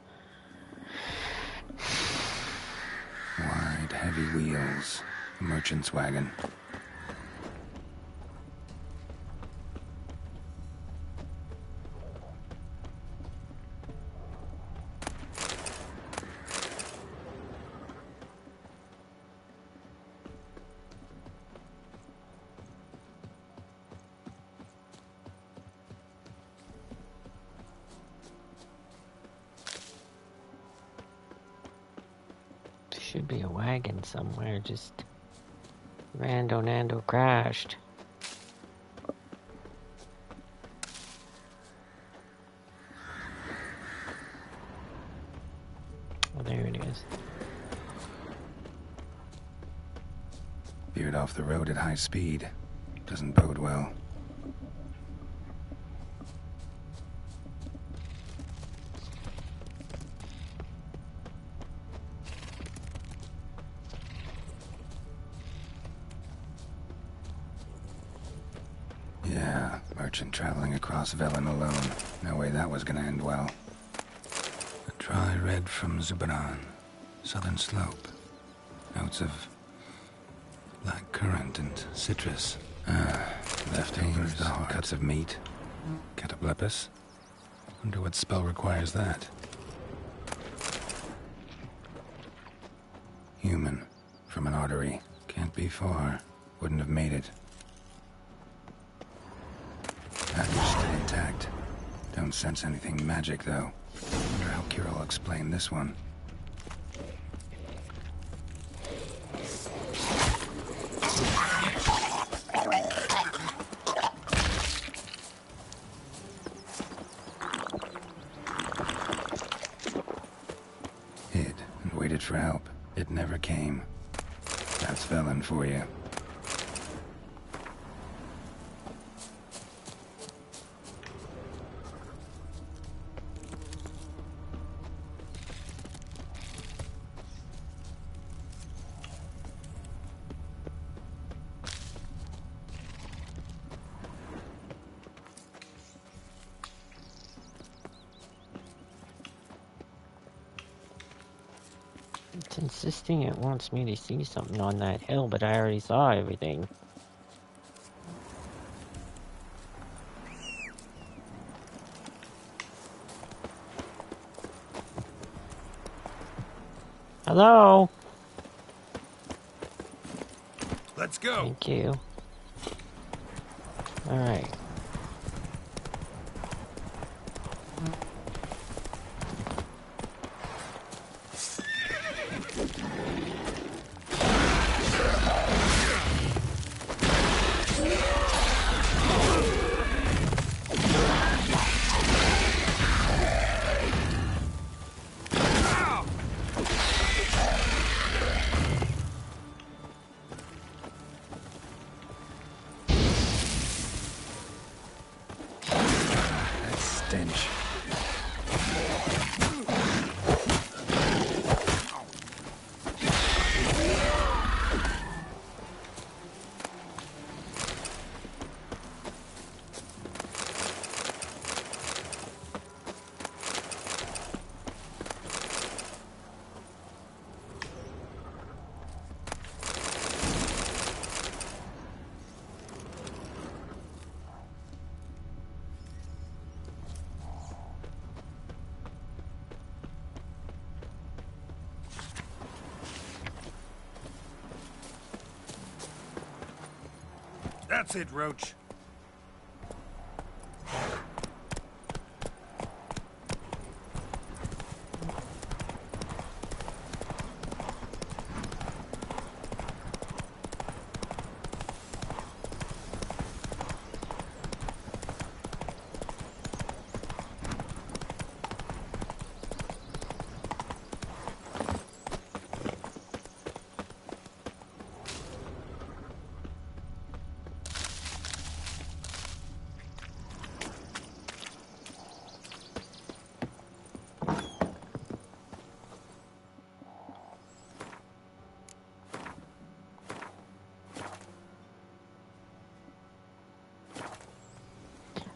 Wide, heavy wheels. A merchant's wagon. Should be a wagon somewhere, just Rando Nando crashed. Oh, there it is. Veered off the road at high speed. Doesn't bode well. merchant traveling across Velen alone. No way that was gonna end well. A dry red from Zubaran. Southern slope. Notes of black currant and citrus. Leftovers, cuts of meat. Cataplepis. Wonder what spell requires that. Human. From an artery. Can't be far. Wouldn't have made it. Package still intact. Don't sense anything magic, though. Wonder how Kira will explain this one. Hid and waited for help. It never came. That's Velen for you. It's insisting it wants me to see something on that hill, but I already saw everything. Hello? Let's go. Thank you. Alright. Stench. That's it, Roach.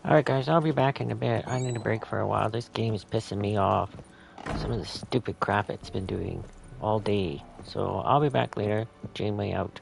Alright guys, I'll be back in a bit. I need a break for a while. This game is pissing me off. Some of the stupid crap it's been doing all day. So I'll be back later. Janeway out.